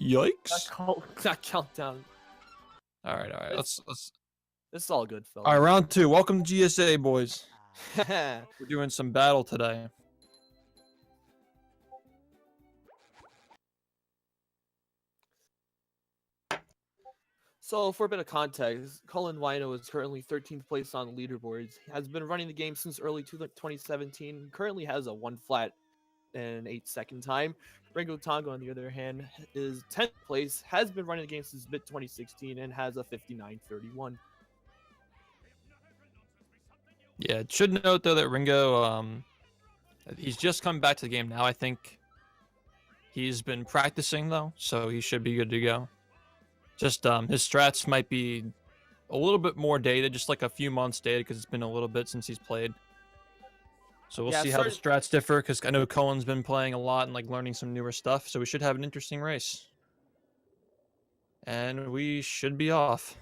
Yikes! That countdown. All right. Let's. This is all good, fellas. All right, round 2. Welcome to GSA, boys. We're doing some battle today. So, for a bit of context, culinwino is currently 13th place on the leaderboards. He has been running the game since early 2017. Currently has a 1 flat and 8-second time. RingoTongo, on the other hand, is 10th place. Has been running the game since mid 2016 and has a 59.31. Yeah, should note though that Ringo, he's just come back to the game now. I think he's been practicing though, so he should be good to go. Just his strats might be a little bit more dated, just like a few months dated, because it's been a little bit since he's played. So we'll see how the strats differ, because I know Cohen's been playing a lot and like learning some newer stuff. So we should have an interesting race, and we should be off.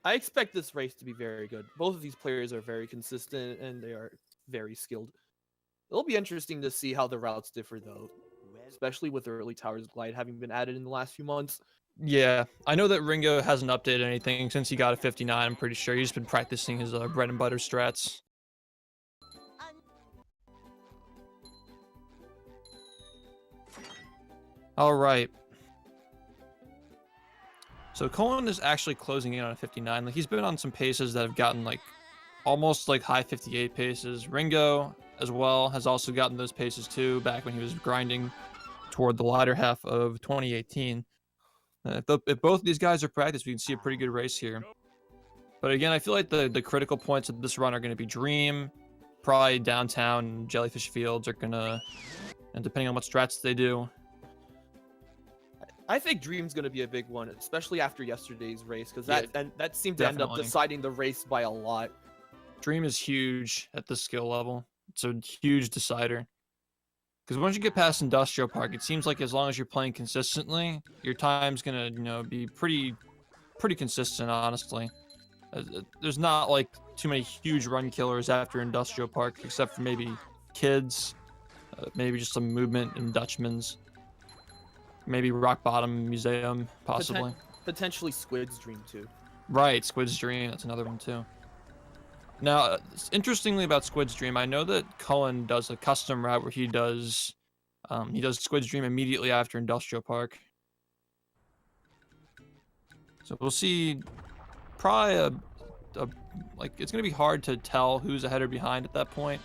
I expect this race to be very good. Both of these players are very consistent and they are very skilled. It'll be interesting to see how the routes differ though, especially with early towers glide having been added in the last few months. Yeah, I know that Ringo hasn't updated anything since he got a 59. I'm pretty sure he's been practicing his bread and butter strats. All right. So Cohen is actually closing in on a 59. Like, he's been on some paces that have gotten like almost like high 58 paces. Ringo as well has also gotten those paces too back when he was grinding toward the latter half of 2018. If both of these guys are practiced, we can see a pretty good race here. But again, I feel like the critical points of this run are going to be Dream, probably downtown, Jellyfish Fields are going to, and depending on what strats they do. I think Dream's going to be a big one, especially after yesterday's race, because that seemed to end up deciding the race by a lot. Dream is huge at this skill level. It's a huge decider. Because once you get past Industrial Park, it seems like as long as you're playing consistently, your time's gonna, be pretty consistent, honestly. There's not like too many huge run killers after Industrial Park, except for maybe Kids, maybe just some movement in Dutchman's, maybe Rock Bottom Museum, possibly. Potentially Squid's Dream too. Right, Squid's Dream, that's another one too. Now, interestingly about Squid's Dream, I know that Cullen does a custom route where he does Squid's Dream immediately after Industrial Park. So we'll see. Probably it's gonna be hard to tell who's ahead or behind at that point,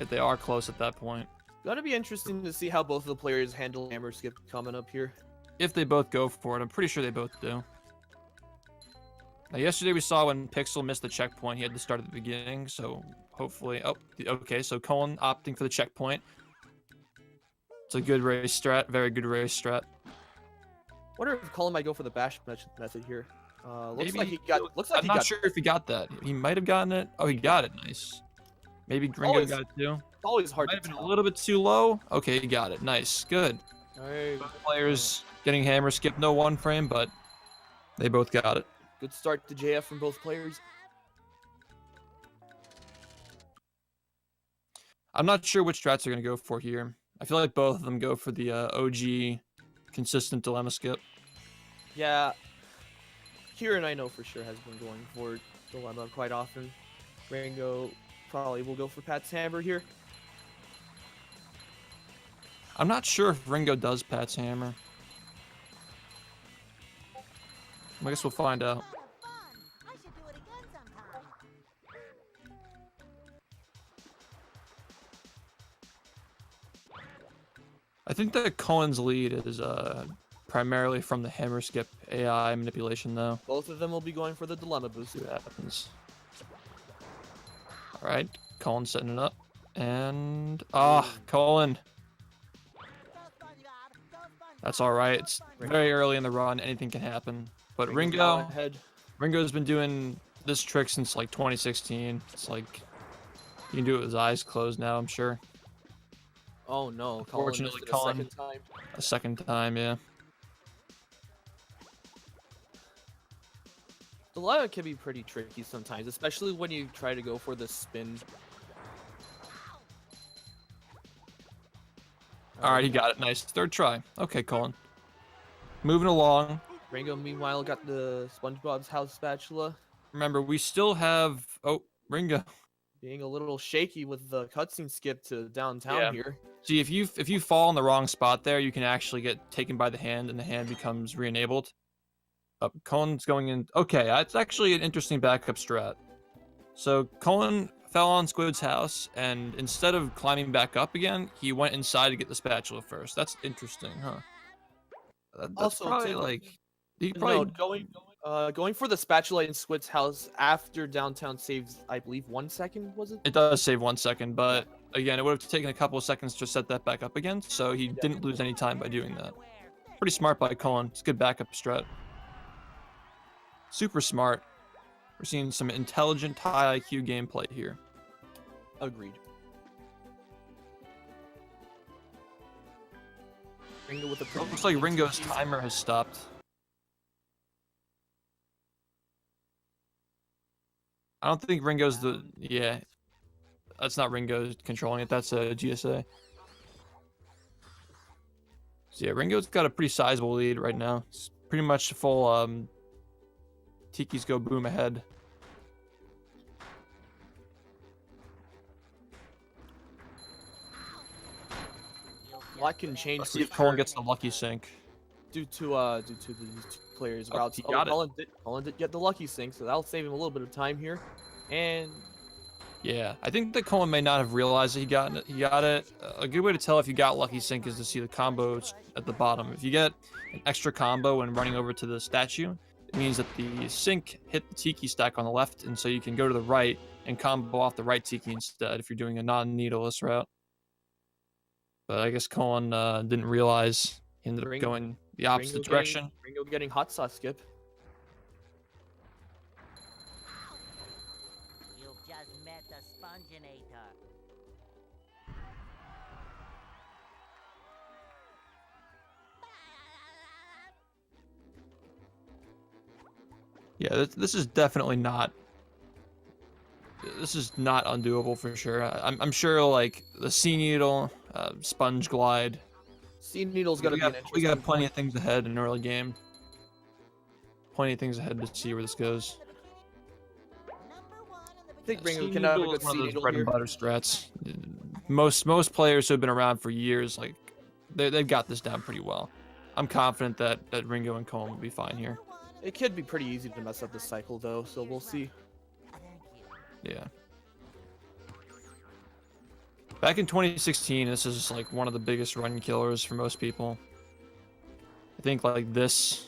if they are close at that point. Gonna be interesting to see how both of the players handle hammer skip coming up here. If they both go for it, I'm pretty sure they both do. Now, yesterday we saw when Pixel missed the checkpoint, he had to start at the beginning, so hopefully... Oh, okay, so Cullen opting for the checkpoint. It's a good race strat, very good race strat. Wonder if Cullen might go for the bash method here. Looks like he got... I'm not sure if he got that. He might have gotten it. Oh, he got it. Nice. Maybe Ringo got it too. It's always hard to tell. Might have been a little bit too low. Okay, he got it. Nice. Good. Right. Both players getting hammer skip, no one frame, but they both got it. Good start to JF from both players. I'm not sure which strats they're going to go for here. I feel like both of them go for the OG consistent dilemma skip. Yeah. Kieran, I know for sure, has been going for dilemma quite often. Ringo probably will go for Pat's hammer here. I'm not sure if Ringo does Pat's hammer. I guess we'll find out. I think that Cohen's lead is primarily from the hammer skip AI manipulation, though. Both of them will be going for the dilemma boost. See what happens. All right, Cohen setting it up, and Cohen. That's all right. It's very early in the run. Anything can happen. But Ringo's been doing this trick since like 2016. It's like he can do it with his eyes closed now, I'm sure. Oh no! Unfortunately, Cullen a second time, yeah. Dilemma can be pretty tricky sometimes, especially when you try to go for the spin. All right, he got it. Nice. Third try. Okay, Colin. Moving along. Ringo, meanwhile, got the SpongeBob's house spatula. Remember, we still have... Oh, Ringo. Being a little shaky with the cutscene skip to downtown Yeah. here. See, if you fall in the wrong spot there, you can actually get taken by the hand, and the hand becomes re-enabled. Colin's going in... Okay, it's actually an interesting backup strat. So, Colin fell on Squid's house, and instead of climbing back up again, he went inside to get the spatula first. That's interesting, huh? That's Also, probably, like... He probably... Going for the spatula in Squid's house after downtown saves, I believe, 1 second, was it? It does save 1 second, but again, it would have taken a couple of seconds to set that back up again, so he didn't lose any time by doing that. Pretty smart by Colin. It's a good backup strat. Super smart. We're seeing some intelligent, high IQ gameplay here. Agreed. Ringo with the Looks like Ringo's timer has stopped. I don't think Ringo's the... Yeah. That's not Ringo controlling it. That's a GSA. So yeah, Ringo's got a pretty sizable lead right now. It's pretty much full Tiki's go boom ahead. A lot can change. Let's see if Colin gets the lucky sync. Due to the two players' routes. He got it. Colin did get the lucky sync, so that'll save him a little bit of time here. And yeah, I think that Colin may not have realized that he got it. A good way to tell if you got lucky sync is to see the combos at the bottom. If you get an extra combo when running over to the statue, it means that the sync hit the Tiki stack on the left, and so you can go to the right and combo off the right Tiki instead if you're doing a non-needleless route. But I guess Colin didn't realize. He ended up going the opposite direction. Ringo getting hot sauce skip. You've just met the Sponginator. Yeah, this is definitely not. This is not undoable for sure. I'm sure like the Sea Needle, Sponge Glide. Sea Needle's gonna be an interesting. We got plenty of things ahead in early game. Plenty of things ahead to see where this goes. I think Ringo can have a good Sea Needle bread here. and butter strats. Most players who have been around for years, like they've got this down pretty well. I'm confident that Ringo and Colin will be fine here. It could be pretty easy to mess up this cycle though, so we'll see. Yeah. Back in 2016, this is like one of the biggest run killers for most people. I think like this,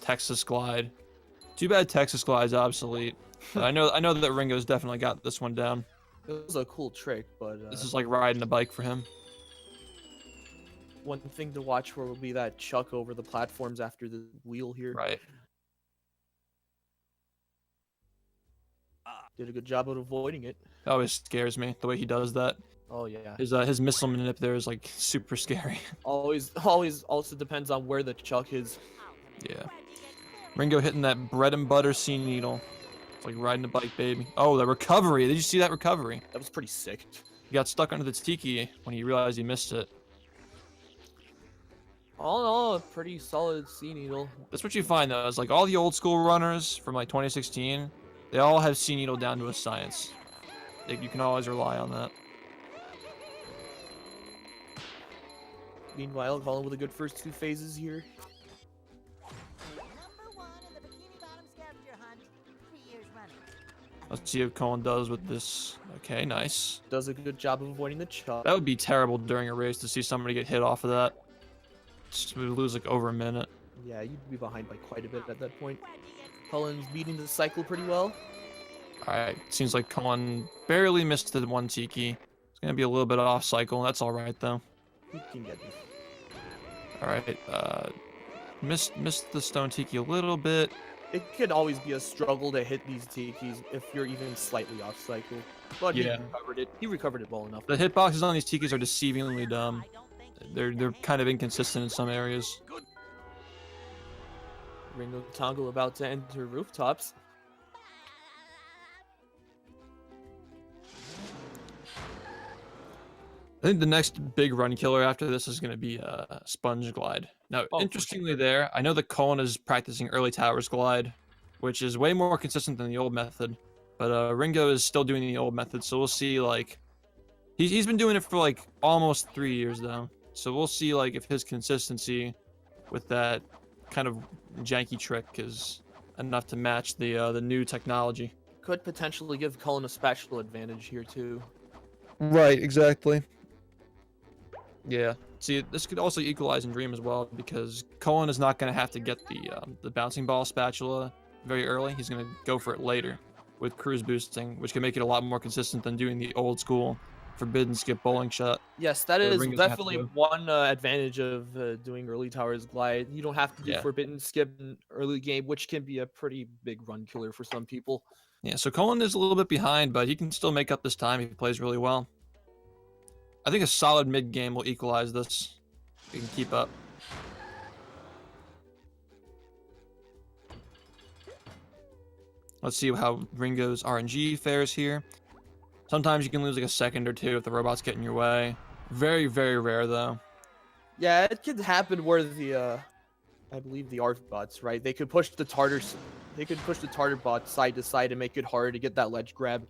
Texas Glide. Too bad Texas Glide's obsolete. But I know that Ringo's definitely got this one down. It was a cool trick, but This is like riding a bike for him. one thing to watch for will be that chuck over the platforms after the wheel here. Right. Did a good job of avoiding it. It always scares me the way he does that. Oh yeah. His missile manip there is like super scary. Always also depends on where the chuck is. Yeah. Ringo hitting that bread and butter Sea Needle. It's like riding a bike, baby. Oh, the recovery. Did you see that recovery? That was pretty sick. He got stuck under the Tiki when he realized he missed it. All in all, a pretty solid Sea Needle. That's what you find though, is like all the old school runners from like 2016, they all have Sea Needle down to a science. Like, you can always rely on that. Meanwhile, Colin with a good first two phases here. Number 1 in the Bikini Bottom scavenger hunt, 3 years running. Let's see what Colin does with this. Okay, nice. Does a good job of avoiding the chuck. That would be terrible during a race to see somebody get hit off of that. We would lose like over a minute. Yeah, you'd be behind by quite a bit at that point. Colin's beating the cycle pretty well. Alright, seems like Colin barely missed the one Tiki. It's gonna be a little bit off cycle. That's alright though. He can get this. Alright, missed the stone Tiki a little bit. It could always be a struggle to hit these Tikis if you're even slightly off cycle. But Yeah. he recovered it. He recovered it well enough. The hitboxes on these Tikis are deceivingly dumb. They're kind of inconsistent in some areas. RingoTongo about to enter rooftops. I think the next big run killer after this is going to be Sponge Glide. Now, Oh, for interestingly sure. there, I know that Cullen is practicing early towers glide, which is way more consistent than the old method. But Ringo is still doing the old method, so we'll see, like, he's been doing it for, like, almost 3 years, though. So we'll see, like, if his consistency with that kind of janky trick is enough to match the new technology. Could potentially give Cullen a spatial advantage here too. Right, exactly. Yeah. See, this could also equalize in Dream as well, because Cullen is not going to have to get the bouncing ball spatula very early. He's going to go for it later with cruise boosting, which can make it a lot more consistent than doing the old school forbidden skip bowling shot. Yes, that that is Ringo's gonna have to definitely do. one advantage of doing early towers glide. You don't have to do Yeah. forbidden skip in early game, which can be a pretty big run killer for some people. Yeah, so Cullen is a little bit behind, but he can still make up this time if he plays really well. I think a solid mid game will equalize this. He can keep up. Let's see how Ringo's RNG fares here. Sometimes you can lose like a second or two if the robot's getting your way. Very, very rare though. Yeah, it could happen where I believe the ARF bots, right? They could push the Tartar bot side to side and make it harder to get that ledge grab.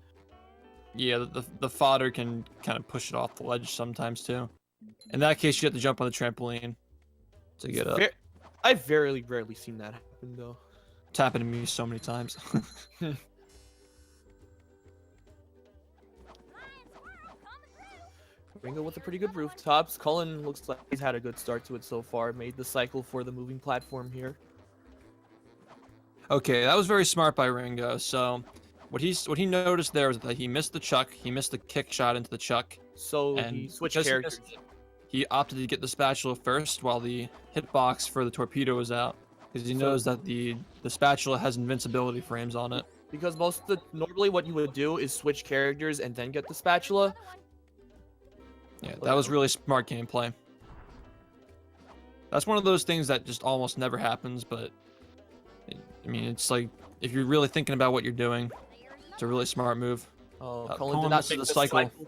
Yeah, the fodder can kind of push it off the ledge sometimes too. In that case, you have to jump on the trampoline to get up. I've very rarely seen that happen though. It's happened to me so many times. Ringo with a pretty good rooftops. Cullen looks like he's had a good start to it so far. Made the cycle for the moving platform here. Okay, that was very smart by Ringo. So, what he noticed there was that he missed the chuck. He missed the kick shot into the chuck. So And he switched because he characters. missed it, he opted to get the spatula first while the hitbox for the torpedo was out, because he knows that the spatula has invincibility frames on it. Because normally what you would do is switch characters and then get the spatula. Yeah, that was really smart gameplay. That's one of those things that just almost never happens, but I mean, it's like if you're really thinking about what you're doing, it's a really smart move. Oh, Cullen Cullen did not misses take the the cycle. cycle.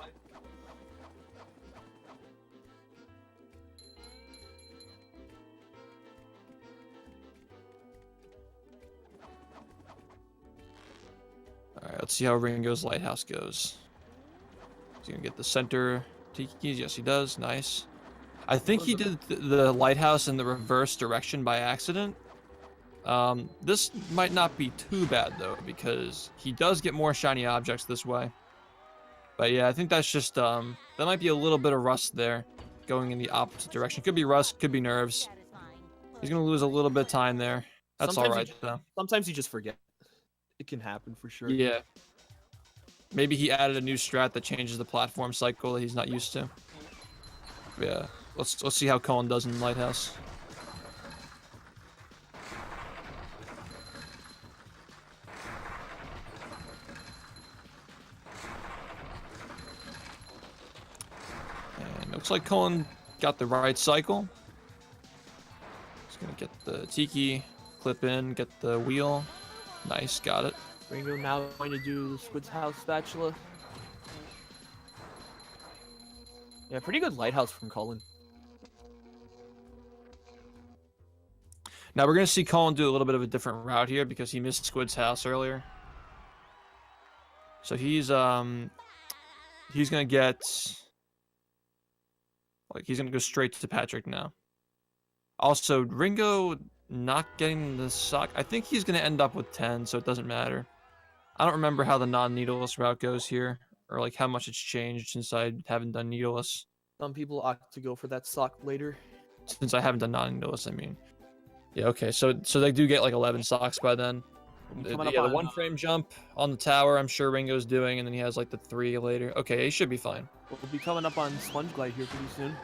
All right, let's see how Ringo's lighthouse goes. He's gonna get the center tikis. Yes, he does. Nice. I think he did the lighthouse in the reverse direction by accident. This might not be too bad though, because he does get more shiny objects this way. But yeah, I think that's just that might be a little bit of rust there, going in the opposite direction. Could be rust, could be nerves. He's gonna lose a little bit of time there. That's all right though. Sometimes you just forget. It can happen for sure. Yeah. Maybe he added a new strat that changes the platform cycle that he's not used to. Yeah. Let's see how Cullen does in Lighthouse. And looks like Cullen got the right cycle. He's gonna get the tiki, clip in, get the wheel. Nice, got it. Ringo now going to do Squid's House spatula. Yeah, pretty good lighthouse from Cullen. Now we're gonna see Cullen do a little bit of a different route here because he missed Squid's house earlier. So he's gonna get he's gonna go straight to Patrick now. Also, Ringo not getting the sock. I think he's gonna end up with 10, so it doesn't matter. I don't remember how the non-needleless route goes here, or like how much it's changed since I haven't done needleless. Some people opt to go for that sock later. Since I haven't done non-needleless, I mean. Yeah, okay, so they do get like 11 socks by then. Yeah, the one frame jump on the tower, I'm sure Ringo's doing, and then he has like the 3 later. Okay, he should be fine. We'll be coming up on Sponge Glide here pretty soon.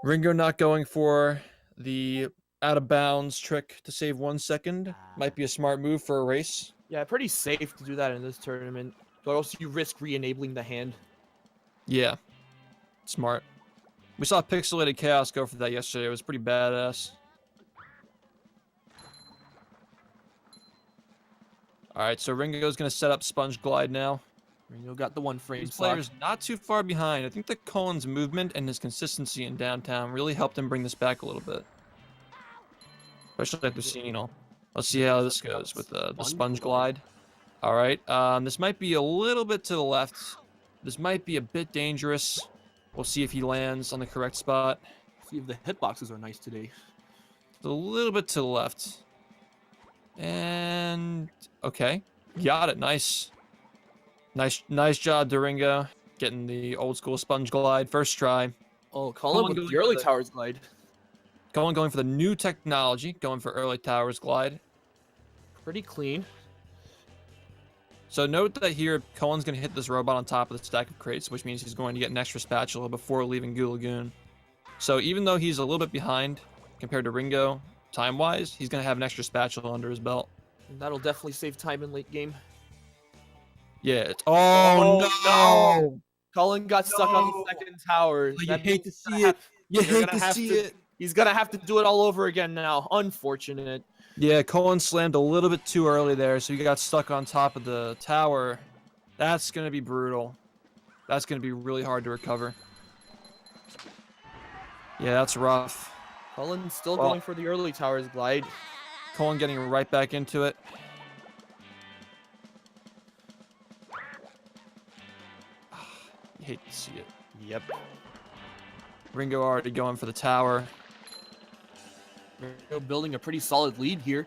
Ringo not going for the out of bounds trick to save 1 second. Might be a smart move for a race. Yeah, pretty safe to do that in this tournament, but also you risk re-enabling the hand. Yeah, smart. We saw Pixelated Chaos go for that yesterday. It was pretty badass. Alright, so Ringo's going to set up Sponge Glide now. Ringo got the 1 frame These stock. players not too far behind. I think that Cullen's movement and his consistency in downtown really helped him bring this back a little bit. Especially after Senile. Let's see how this goes with the sponge glide. All right, this might be a little bit to the left. This might be a bit dangerous. We'll see if he lands on the correct spot. See if the hitboxes are nice today. A little bit to the left. And okay, got it. Nice job, Ringo. Getting the old school sponge glide first try. Oh, Cullen with the early towers glide. Cullen going for the new technology, going for early towers glide. Pretty clean. So note that here, Cullen's going to hit this robot on top of the stack of crates, which means he's going to get an extra spatula before leaving Goo Lagoon. So even though he's a little bit behind compared to Ringo, time-wise, he's going to have an extra spatula under his belt. And that'll definitely save time in late game. Yeah. No! Cullen got stuck on the second tower. You hate to see it. You hate to see it. He's going to have to do it all over again now. Unfortunate. Yeah, Cullen slammed a little bit too early there, so he got stuck on top of the tower. That's going to be brutal. That's going to be really hard to recover. Yeah, that's rough. Cullen still going for the early towers glide. Cullen getting right back into it. You hate to see it. Yep. Ringo already going for the tower. Ringo building a pretty solid lead here.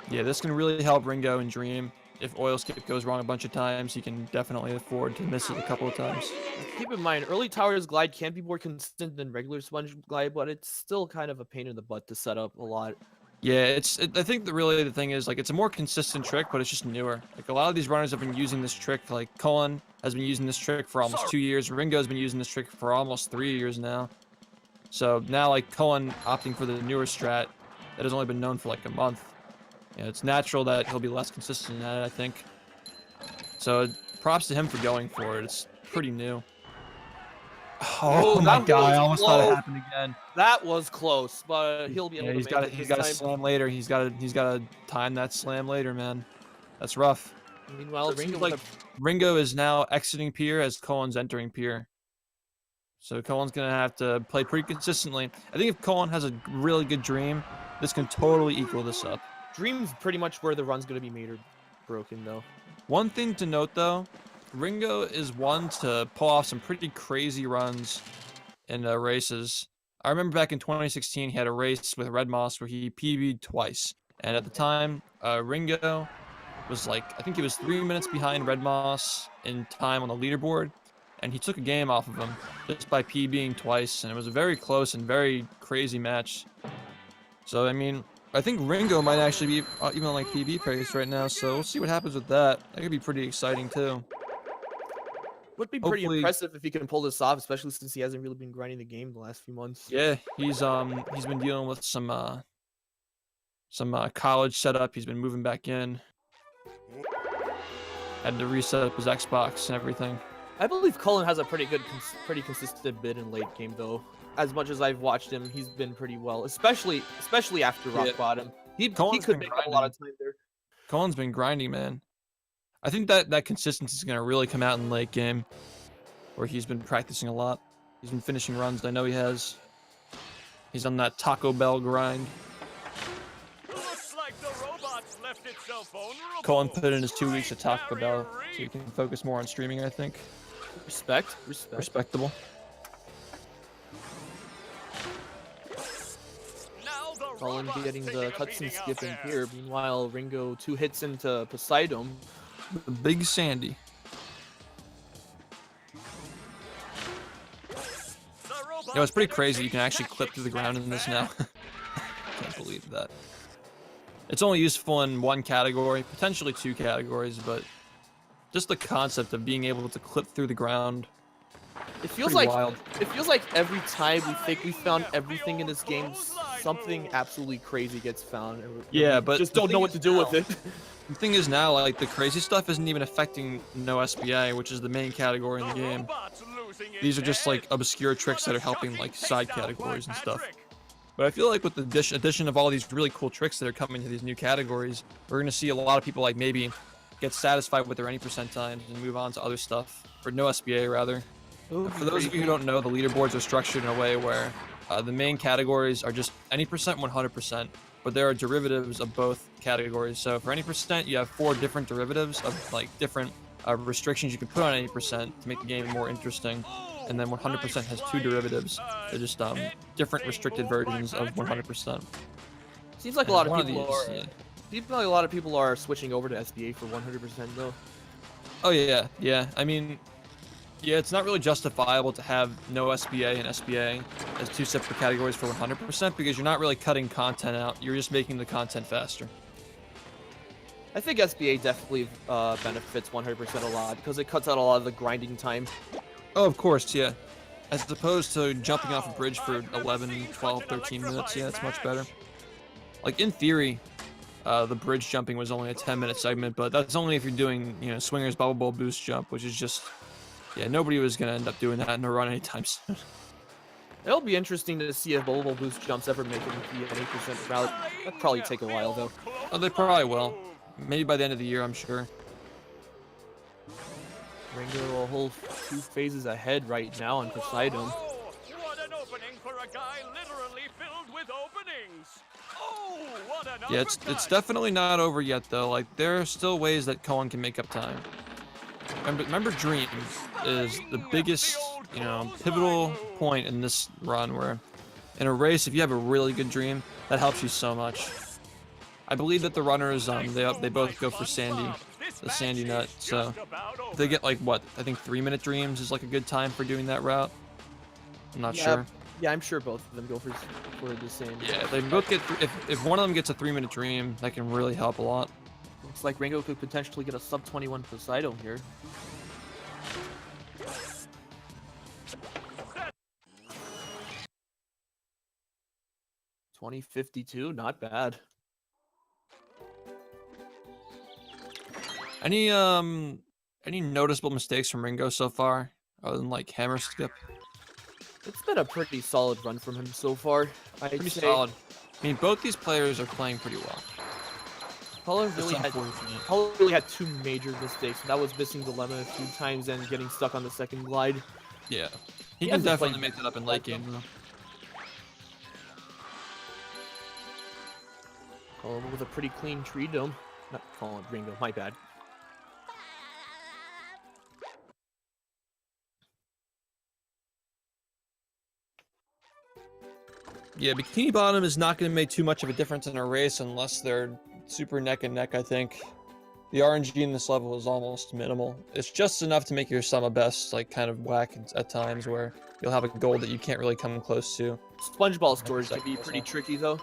Yeah, this can really help Ringo and Dream. If oil skip goes wrong a bunch of times, he can definitely afford to miss it a couple of times. Keep in mind, early towers glide can be more consistent than regular sponge glide, but it's still kind of a pain in the butt to set up a lot. Yeah, I think that really the thing is, like, it's a more consistent trick, but it's just newer. Like, a lot of these runners have been using this trick. Like, Cullen has been using this trick for almost 2 years. Ringo's been using this trick for almost 3 years now. So now, like, Cullen opting for the newer strat that has only been known for like a month. Yeah, it's natural that he'll be less consistent at it, I think. So props to him for going for it. It's pretty new. Oh my god, I almost thought it happened again. That was close, but he'll be able to make it. He's got to slam later. He's got to time that slam later, man. That's rough. Meanwhile, Ringo is now exiting pier as Cullen's entering pier. So Cullen's going to have to play pretty consistently. I think if Cullen has a really good dream, this can totally equal this up. Dream's pretty much where the run's going to be made or broken, though. One thing to note, though, Ringo is one to pull off some pretty crazy runs in races. I remember back in 2016, he had a race with Red Moss where he PB'd twice. And at the time, Ringo was like, I think he was 3 minutes behind Red Moss in time on the leaderboard. And he took a game off of him just by PBing twice. And it was a very close and very crazy match. So, I mean, I think Ringo might actually be even on like PB pace right now. So we'll see what happens with that. That could be pretty exciting too. Would be pretty impressive if he can pull this off, especially since he hasn't really been grinding the game the last few months. Yeah, he's been dealing with some college setup. He's been moving back in. Had to reset up his Xbox and everything. I believe Cullen has a pretty consistent bid in late game though. As much as I've watched him, he's been pretty well, especially after rock bottom. He could make up a lot of time there. Cullen's been grinding, man. I think that consistency is going to really come out in late game, where he's been practicing a lot. He's been finishing runs. I know he has. He's on that Taco Bell grind. Looks like the robot's left itself vulnerable. Cullen put in his 2 weeks at Taco Bell, so he can focus more on streaming, I think. Respectable. Cullen getting the cutscene skip in here. Meanwhile, Ringo 2 hits into Poseidon. The Big Sandy. You know, it's pretty crazy. You can actually clip through the ground in this now. Can't believe that. It's only useful in one category, potentially 2 categories, but just the concept of being able to clip through the ground. It feels like wild. It feels like every time we think we found everything in this game, something absolutely crazy gets found. Yeah, but just don't know what to do with it. The thing is now, like, the crazy stuff isn't even affecting no SBA, which is the main category in the game. These are just like obscure tricks that are helping like side categories and stuff. But I feel like with the addition of all these really cool tricks that are coming to these new categories, we're going to see a lot of people like maybe get satisfied with their 80% times and move on to other stuff, or no SBA rather. For those of you who don't know, the leaderboards are structured in a way where the main categories are just any percent, 100%, but there are derivatives of both categories. So for any percent, you have 4 different derivatives of like different restrictions you can put on any percent to make the game more interesting. And then 100% has 2 derivatives. They're just different restricted versions of 100%. Seems like a lot of One people these, are. yeah. Seems like a lot of people are switching over to SBA for 100% though. Oh yeah. I mean, yeah, it's not really justifiable to have no SBA and SBA as 2 separate categories for 100% because you're not really cutting content out. You're just making the content faster. I think SBA definitely benefits 100% a lot because it cuts out a lot of the grinding time. Oh, of course, yeah. As opposed to jumping off a bridge for 11, 12, 13 minutes, yeah, it's much better. Like, in theory, the bridge jumping was only a 10-minute segment, but that's only if you're doing, you know, Swinger's Bubble Bowl boost jump, which is just, yeah, nobody was going to end up doing that in a run anytime soon. It'll be interesting to see if Bubble Bowl boost jumps ever make it into an 8% route. That'd probably take a while though. Oh, they probably will. Maybe by the end of the year, I'm sure. Ringo a whole 2 phases ahead right now on Poseidon. Oh, what an opening for a guy literally filled with openings. Oh, what an Yeah, it's definitely not over yet, though. Like, there are still ways that Cullen can make up time. Remember Dream is the biggest, you know, pivotal point in this run where in a race, if you have a really good dream, that helps you so much. I believe that the runners, they both go for Sandy, the Sandy Nut, so they get like, what, I think 3-minute dreams is like a good time for doing that route. I'm not sure. Yeah, I'm sure both of them go for the same. Yeah, they both get, if one of them gets a 3-minute dream, that can really help a lot. Looks like Ringo could potentially get a sub 21 Poseidon here. $20.52, not bad. Any noticeable mistakes from Ringo so far, other than like hammer skip? It's been a pretty solid run from him so far. Pretty solid. I mean, both these players are playing pretty well. Cullen really had 2 major mistakes. That was missing Dilemma a few times and getting stuck on the second glide. Yeah, he can definitely make that up in late game though. Cullen with a pretty clean tree dome. Not Cullen, Ringo, my bad. Yeah, Bikini Bottom is not going to make too much of a difference in a race unless they're super neck and neck, I think. The RNG in this level is almost minimal. It's just enough to make your summa best like kind of whack at times where you'll have a goal that you can't really come close to. SpongeBob storage can be pretty tricky though.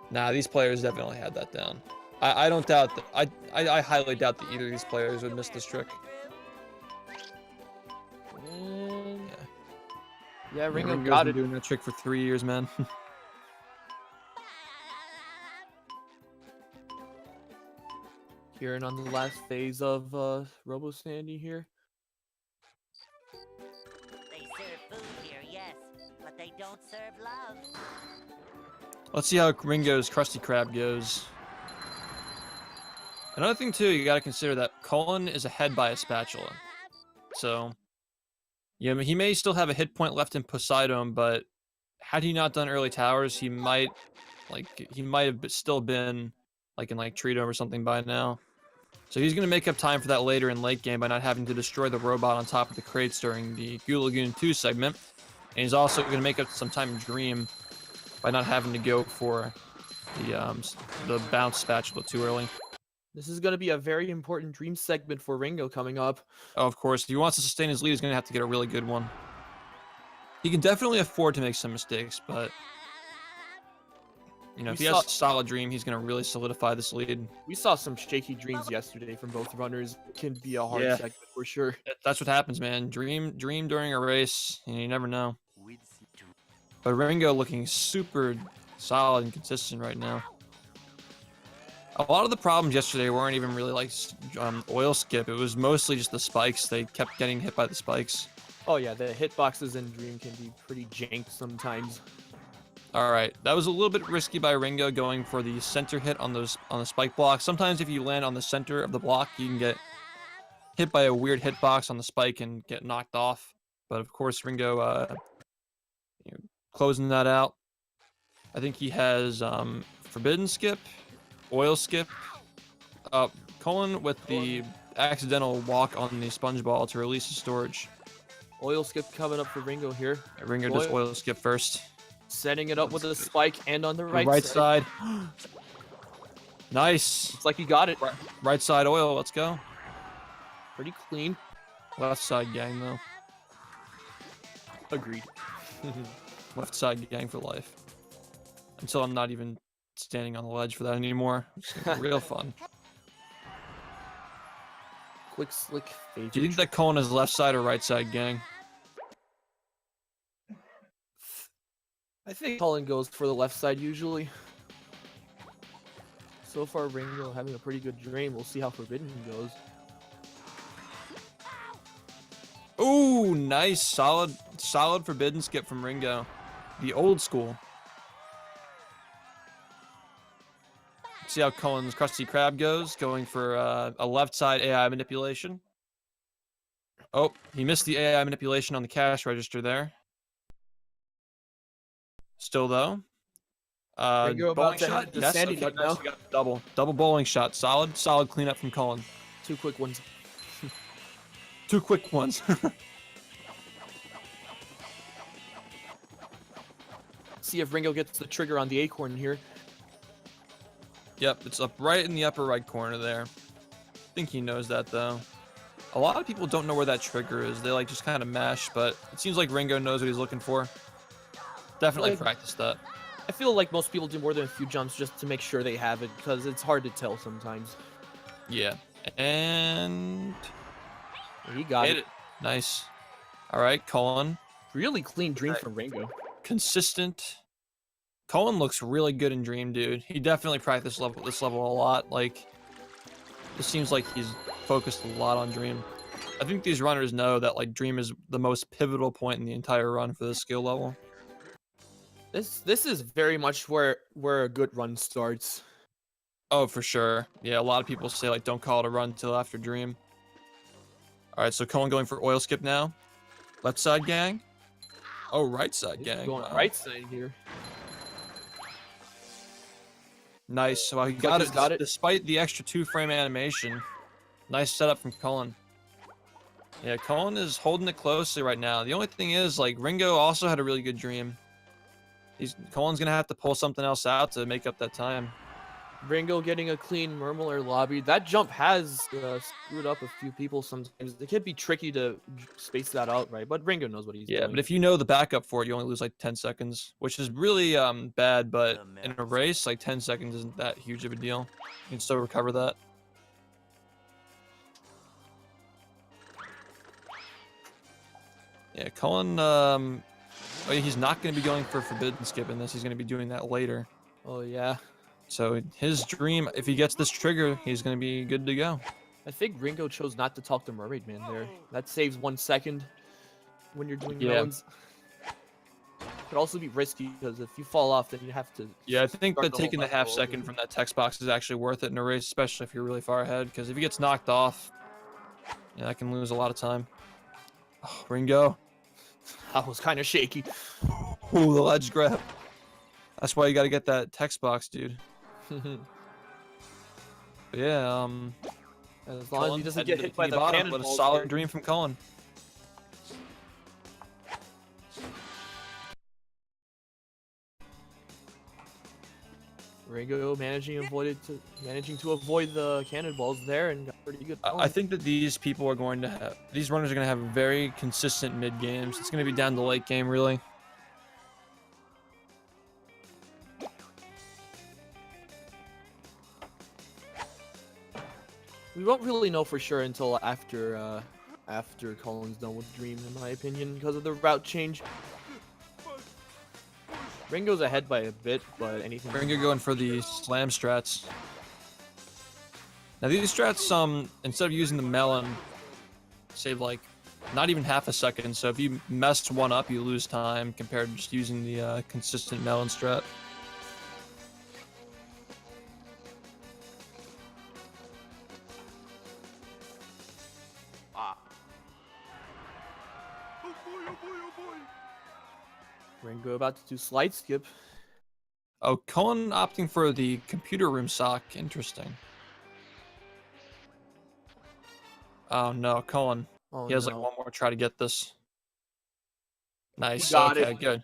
Nah, these players definitely had that down. I don't doubt that. I highly doubt that either of these players would miss this trick. Yeah, Ringo Ringo's got been it. doing that trick for 3 years, man. Kieran on the last phase of Robo Sandy here. They serve food here, yes, but they don't serve love. Let's see how Ringo's Krusty Krab goes. Another thing too, you got to consider that Cullen is ahead by a spatula. So, yeah, he may still have a hit point left in Poseidon, but had he not done early towers, he might have still been like in like Tree Dome or something by now. So he's going to make up time for that later in late game by not having to destroy the robot on top of the crates during the Goo Lagoon 2 segment. And he's also going to make up some time in Dream by not having to go for the bounce spatula too early. This is going to be a very important Dream segment for Ringo coming up. Oh, of course. If he wants to sustain his lead, he's going to have to get a really good one. He can definitely afford to make some mistakes, but you know, if he has a solid Dream, he's going to really solidify this lead. We saw some shaky dreams yesterday from both runners. It can be a hard segment for sure. That's what happens, man. Dream during a race, and you never know. But Ringo looking super solid and consistent right now. A lot of the problems yesterday weren't even really like oil skip. It was mostly just the spikes. They kept getting hit by the spikes. Oh yeah, the hitboxes in Dream can be pretty jank sometimes. All right, that was a little bit risky by Ringo going for the center hit on the spike block. Sometimes if you land on the center of the block, you can get hit by a weird hitbox on the spike and get knocked off. But of course, Ringo you know, closing that out. I think he has forbidden skip, oil skip. Colin with the accidental walk on the sponge ball to release the storage. Oil skip coming up for Ringo here. Ringo does oil skip first. Setting it up with a spike and on the right, Right side. Nice. It's like he got it. Right side oil. Let's go. Pretty clean. Left side gang though. Agreed. Left side gang for life. Until I'm not even standing on the ledge for that anymore. It's gonna be real fun. Quick slick fade. Do you think that Colin is left side or right side gang? I think Colin goes for the left side usually. So far, Ringo having a pretty good dream. We'll see how Forbidden goes. Ooh, nice, solid forbidden skip from Ringo. The old school. See how Colin's Krusty Krab goes, going for a left side AI manipulation. Oh, he missed the AI manipulation on the cash register there. Still though. Ringo about Bowling to shot. hit the Yes, sandy okay, nut nice, now. we got double bowling shot. Solid cleanup from Colin. 2 quick ones. 2 quick ones. See if Ringo gets the trigger on the acorn here. Yep, it's up right in the upper right corner there. I think he knows that though. A lot of people don't know where that trigger is. They like just kind of mash, but it seems like Ringo knows what he's looking for. Definitely practice that. I feel like most people do more than a few jumps just to make sure they have it, because it's hard to tell sometimes. Yeah, and He got hit it. it. Nice. All right, Colin. Really clean dream from Ringo. Consistent. Colin looks really good in Dream, dude. He definitely practiced this level a lot. Like, it seems like he's focused a lot on Dream. I think these runners know that like Dream is the most pivotal point in the entire run for this skill level. This is very much where a good run starts. Oh, for sure. Yeah, a lot of people say like don't call it a run until after Dream. All right, so Colin going for oil skip now. Left side gang. Oh, right side He's gang. going Wow. right side here. Nice. So he got it despite the extra 2-frame animation. Nice setup from Colin. Yeah, Colin is holding it closely right now. The only thing is, like, Ringo also had a really good dream. Colin's gonna have to pull something else out to make up that time. Ringo getting a clean Murmuler lobby. That jump has screwed up a few people sometimes. It can be tricky to space that out, right? But Ringo knows what he's doing. Yeah, but if you know the backup for it, you only lose like 10 seconds, which is really bad, but in a race, like 10 seconds isn't that huge of a deal. You can still recover that. Yeah, Colin, he's not going to be going for forbidden skip in this. He's going to be doing that later. Oh, yeah. So his dream, if he gets this trigger, he's going to be good to go. I think Ringo chose not to talk to Mermaid Man there. That saves 1 second when you're doing runs. Could also be risky because if you fall off, then you have to. Yeah, I think start that the whole taking the cycle half over. second from that text box is actually worth it in a race, especially if you're really far ahead. Because if he gets knocked off, yeah, that can lose a lot of time. Oh, Ringo. That was kind of shaky. Ooh, the ledge grab. That's why you got to get that text box, dude. But yeah, As long as he doesn't get hit by the bottom, cannonballs. but a solid here. dream from Colin. Ringo managing to avoid the cannonballs there and got pretty good. I think that these people are going to have, these runners are going to have very consistent mid games. It's going to be down to late game, really. We won't really know for sure until after Colin's done with Dream, in my opinion, because of the route change. Ringo's ahead by a bit, but anything. Ringo going for the slam strats. Now these strats, instead of using the melon, save like not even half a second. So if you mess one up, you lose time compared to just using the consistent melon strat. Oh boy, oh boy, oh boy. Ringo about to do slide skip. Oh, Cullen opting for the computer room sock. Interesting. Oh no, Cullen. Oh, He has no. like one more try to get this. Nice. He got Okay, it. good.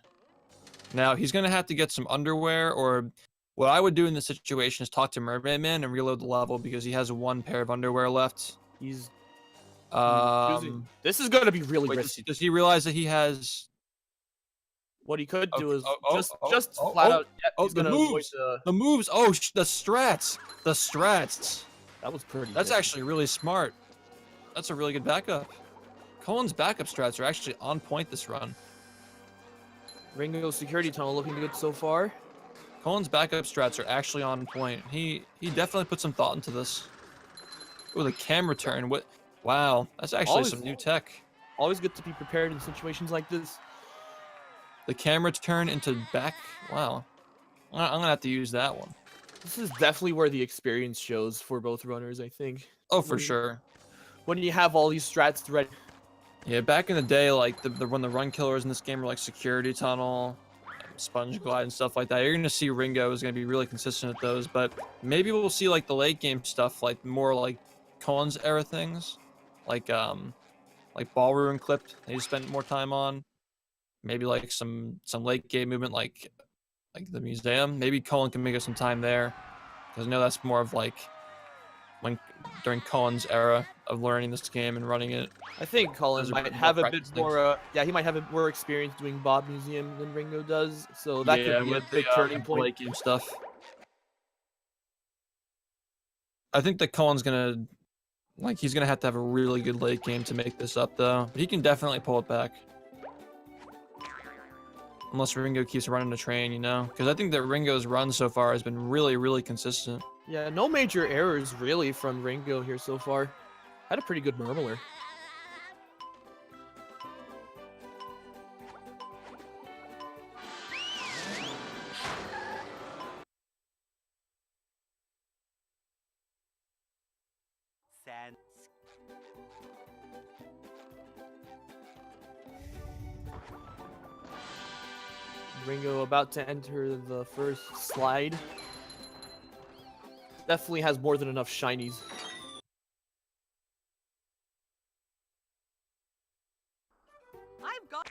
Now he's gonna have to get some underwear, or what I would do in this situation is talk to Mermaid Man and reload the level because he has one pair of underwear left. He's choosing. This is gonna be really Wait, risky. does he realize that he has? What he could do is just oh, flat oh, out. Yep, oh, he's the gonna avoid moves. the. The moves. Oh, the strats. The strats. That was pretty. That's good. actually really smart. That's a really good backup. Cullen's backup strats are actually on point this run. Ringo security tunnel looking good so far. Cullen's backup strats are actually on point. He definitely put some thought into this. Oh, the camera turn. What? Wow, that's actually Always- some new tech. Always good to be prepared in situations like this. The camera turn into back. Wow. I'm gonna have to use that one. This is definitely where the experience shows for both runners, I think. Oh, for sure. When you have all these strats ready. Yeah, back in the day, like when the run killers in this game were like security tunnel, sponge glide, and stuff like that, you're gonna see Ringo is gonna be really consistent at those. But maybe we'll see like the late game stuff, like more like Cullen's era things, like ballroom clipped. They spent more time on. Maybe like some late game movement, like the museum. Maybe Cullen can make us some time there, because I know that's more of like during Cullen's era of learning this game and running it. I think Colin Those are might more have a bit practice more. Yeah, he might have a more experience doing Bob Museum than Ringo does. So that could be a with big the, turning point. late game stuff. I think that Cullen's gonna he's gonna have to have a really good late game to make this up though. But he can definitely pull it back. Unless Ringo keeps running the train, you know? Because I think that Ringo's run so far has been really, really consistent. Yeah, no major errors really from Ringo here so far. Had a pretty good murmuler. Ringo about to enter the first slide. Definitely has more than enough shinies. I've got.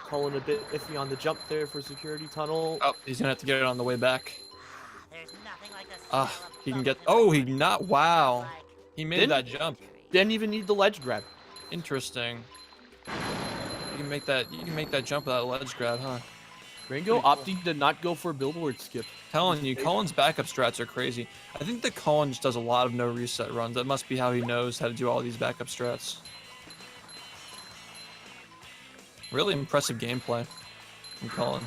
Cullen a bit iffy on the jump there for security tunnel. Oh, he's gonna have to get it on the way back. There's nothing like the Ah, smell of he can bubbles get. in Oh, the he water. not. Wow. Like He made Didn't- that jump. Didn't even need the ledge grab. Interesting. You can make that. You can make that jump without a ledge grab, huh? Ringo Pretty cool. opting to not go for billboard skip. Telling you, Cullen's backup strats are crazy. I think that Cullen just does a lot of no reset runs. That must be how he knows how to do all these backup strats. Really impressive gameplay from Cullen.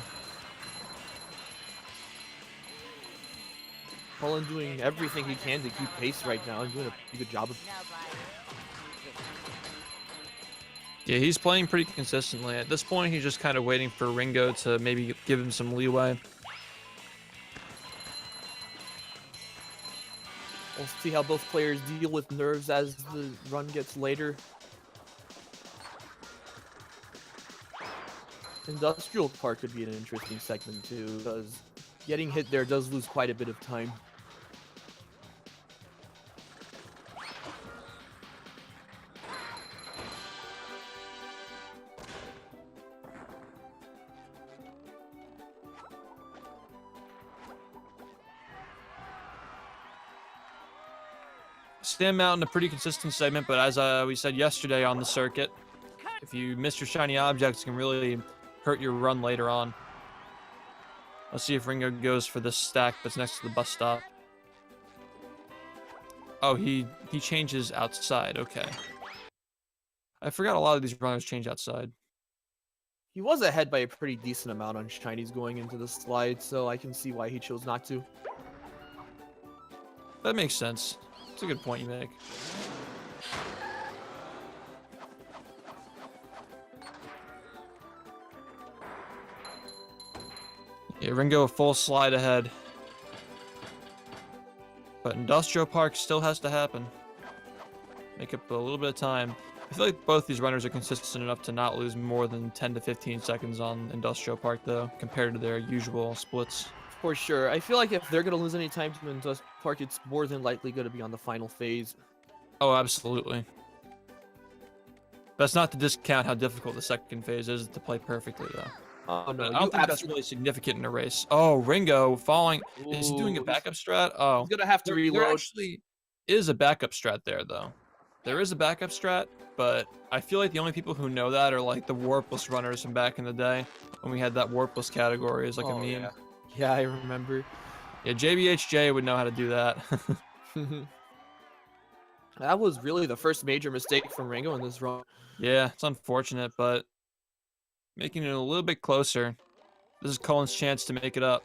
Cullen doing everything he can to keep pace right now and doing a pretty good job of. nobody. Yeah, he's playing pretty consistently. At this point, he's just kind of waiting for Ringo to maybe give him some leeway. We'll see how both players deal with nerves as the run gets later. Industrial Park could be an interesting segment too, because getting hit there does lose quite a bit of time. Sand Mountain, a pretty consistent segment, but as we said yesterday on the circuit, if you miss your shiny objects, it can really hurt your run later on. Let's see if Ringo goes for this stack that's next to the bus stop. Oh, he changes outside. Okay. I forgot a lot of these runners change outside. He was ahead by a pretty decent amount on shinies going into the slide, so I can see why he chose not to. That makes sense. It's a good point you make. Yeah, Ringo a full slide ahead. But Industrial Park still has to happen. Make up a little bit of time. I feel like both these runners are consistent enough to not lose more than 10 to 15 seconds on Industrial Park, though, compared to their usual splits. For sure. I feel like if they're going to lose any time to Industrial Park, it's more than likely going to be on the final phase. Oh, absolutely. That's not to discount how difficult the second phase is to play perfectly, though. Oh, no. I don't think that's really significant in a race. Oh, Ringo falling. Is he doing a backup strat? Oh. He's going to have to reload. There actually is a backup strat there, though. There is a backup strat, but I feel like the only people who know that are like the warpless runners from back in the day when we had that warpless category as like a meme. Yeah, I remember. Yeah, JBHJ would know how to do that. That was really the first major mistake from Ringo in this run. Yeah, it's unfortunate, but making it a little bit closer. This is Colin's chance to make it up.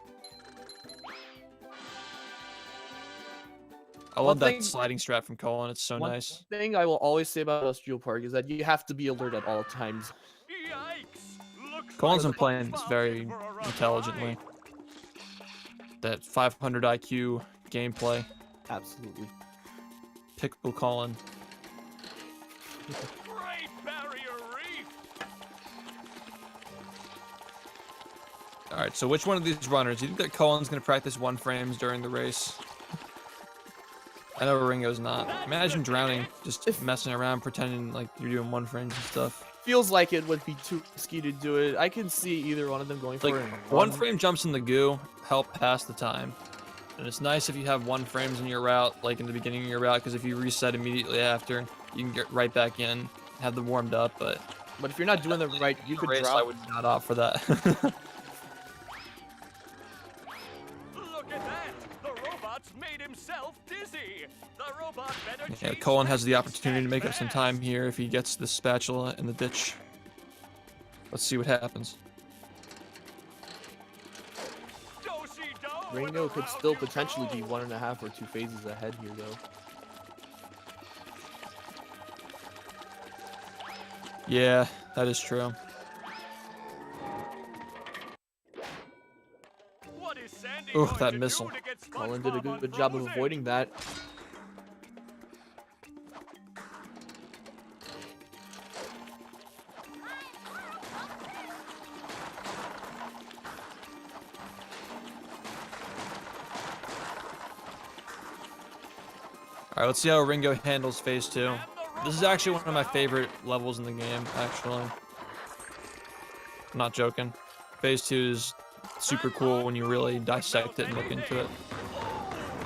I love that sliding strat from Colin. It's so nice. One thing I will always say about Industrial Park is that you have to be alert at all times. Colin's been playing this very intelligently. That 500 IQ gameplay. Absolutely. Pickle Colin. Great Barrier Reef! Alright, so which one of these runners? You think that Colin's going to practice one frames during the race? I know Ringo's not. Imagine drowning, just messing around, pretending like you're doing one frames and stuff. Feels like it would be too risky to do it. I can see either one of them going for it. One frame jumps in the goo help pass the time. And it's nice if you have one frames in your route, like in the beginning of your route, because if you reset immediately after, you can get right back in, have them warmed up, but if you're not doing the right, you could drop. I would not opt for that. Look at that! The robot's made himself dizzy! The robot better Yeah, Colin has the opportunity to make up some time here if he gets the spatula in the ditch. Let's see what happens. Ringo could still potentially be 1.5 or 2 phases ahead here, though. Yeah, that is true. Ooh, that missile. Colin did a good job of avoiding that. Alright, let's see how Ringo handles phase 2. This is actually one of my favorite levels in the game, actually. I'm not joking. Phase 2 is super cool when you really dissect it and look into it.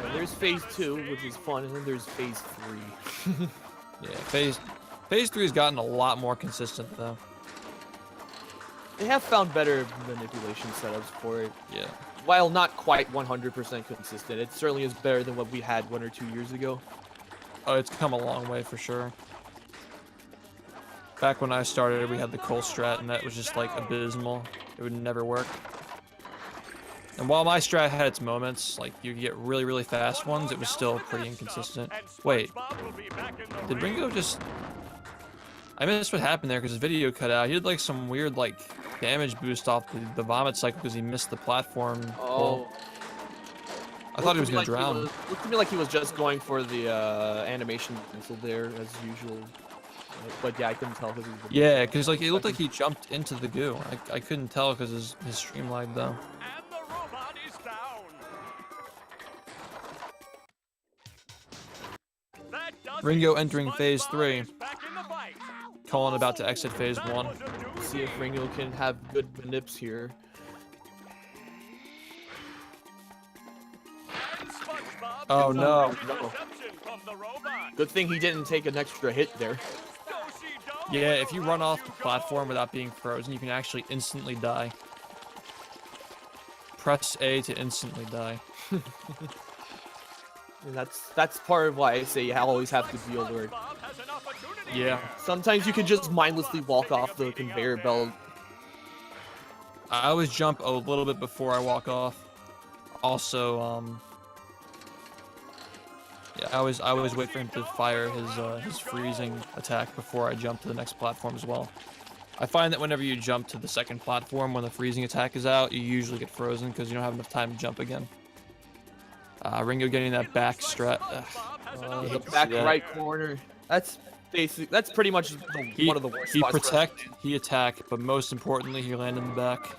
Yeah, there's phase 2, which is fun, and then there's phase 3. Yeah, phase 3 has gotten a lot more consistent, though. They have found better manipulation setups for it. Yeah. While not quite 100% consistent, it certainly is better than what we had 1 or 2 years ago. Oh, it's come a long way for sure. Back when I started, we had the Cole strat, and that was just like abysmal. It would never work. And while my strat had its moments, like you could get really, really fast ones, it was still pretty inconsistent. Wait, did Ringo just... I missed what happened there because his video cut out. He did like some weird like damage boost off the vomit cycle because he missed the platform pull. I thought he was gonna drown. Looked to me like he was just going for the animation pencil there as usual. But yeah, I couldn't tell because yeah, because like it looked like he jumped into the goo. I couldn't tell because his stream lagged though. And the robot is down. Ringo entering phase 3. Colin about to exit phase 1. See if Ringo can have good manips here. Oh no. Good thing he didn't take an extra hit there. Yeah, if you run off the platform without being frozen, you can actually instantly die. Press A to instantly die. And that's part of why I say you always have to be alert. Yeah. Sometimes you can just mindlessly walk off the conveyor belt. I always jump a little bit before I walk off. Also, Yeah, I always wait for him to fire his freezing attack before I jump to the next platform as well. I find that whenever you jump to the second platform when the freezing attack is out, you usually get frozen because you don't have enough time to jump again. Ringo getting that back strat. The back right corner. That's basic. That's pretty much one of the worst spots. He attack, but most importantly, he land in the back.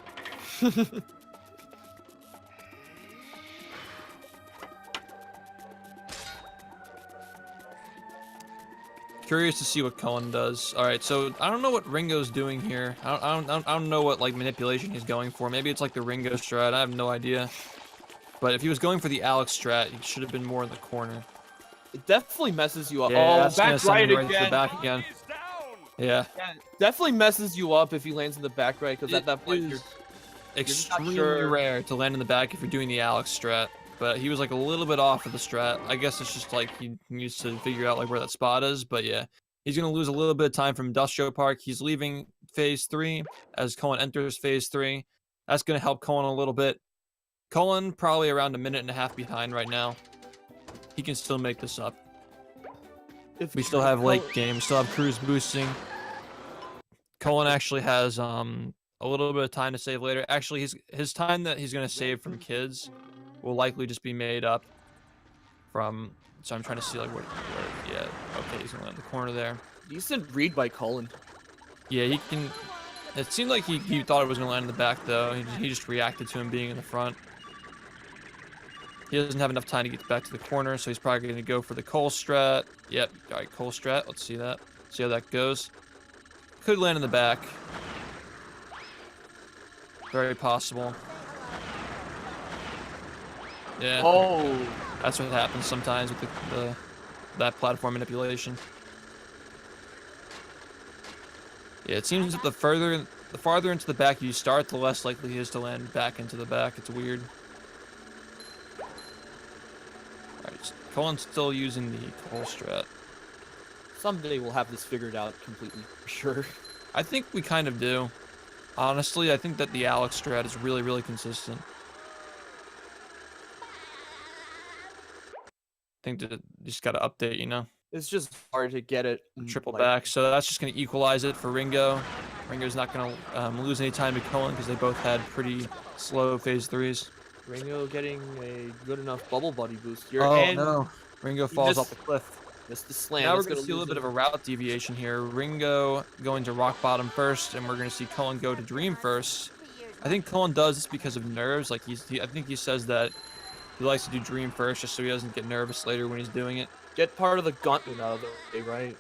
Curious to see what Cullen does. All right, so I don't know what Ringo's doing here. I don't know what like manipulation he's going for. Maybe it's like the Ringo strat. I have no idea. But if he was going for the Alex strat, he should have been more in the corner. It definitely messes you up. Yeah, oh, that's back gonna send right him right to again. the back again. Yeah. Definitely messes you up if he lands in the back right, because at that point you're extremely sure. rare to land in the back if you're doing the Alex strat. But he was like a little bit off of the strat. I guess it's just like he needs to figure out like where that spot is. But yeah, he's gonna lose a little bit of time from Industrial Park. He's leaving phase 3 as Cullen enters phase 3. That's gonna help Cullen a little bit. Cullen probably around a minute and a half behind right now. He can still make this up. We still have late game. We still have cruise boosting. Cullen actually has a little bit of time to save later. Actually, his time that he's gonna save from kids will likely just be made up from. So I'm trying to see like where yeah. Okay, he's gonna land the corner there. Decent read by Cullen. Yeah, he can. It seemed like he thought it was gonna land in the back though. He just reacted to him being in the front. He doesn't have enough time to get back to the corner, so he's probably going to go for the Cole strat. Yep, all right, Cole strat. Let's see that. See how that goes. Could land in the back. Very possible. Yeah. Oh. That's what happens sometimes with that platform manipulation. Yeah, it seems that the farther into the back you start, the less likely he is to land back into the back. It's weird. Cullen's still using the Cole strat. Someday we'll have this figured out completely, for sure. I think we kind of do. Honestly, I think that the Alex strat is really, really consistent. I think that you just got to update, you know? It's just hard to get it. Triple back, so that's just going to equalize it for Ringo. Ringo's not going to lose any time to Cullen because they both had pretty slow phase 3s. Ringo getting a good enough bubble buddy boost here. Oh, no. Ringo falls off the cliff. Missed the slam. Now we're going to see a little bit of a route deviation here. Ringo going to rock bottom first, and we're going to see Cullen go to dream first. I think Cullen does this because of nerves. Like I think he says that he likes to do dream first just so he doesn't get nervous later when he's doing it. Get part of the gauntlet out of the way, right?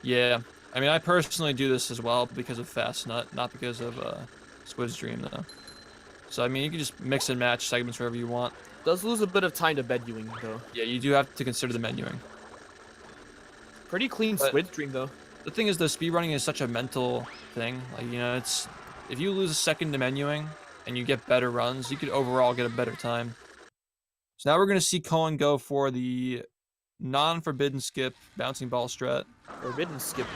Yeah. I mean, I personally do this as well because of Fast Nut, not because of Squid's Dream, though. So, I mean, you can just mix and match segments wherever you want. Does lose a bit of time to menuing, though. Yeah, you do have to consider the menuing. Pretty clean Squid Dream, though. The thing is, though, speedrunning is such a mental thing. Like, you know, it's... If you lose a second to menuing and you get better runs, you could overall get a better time. So now we're going to see Cullen go for the non-forbidden skip bouncing ball strat. Forbidden skip.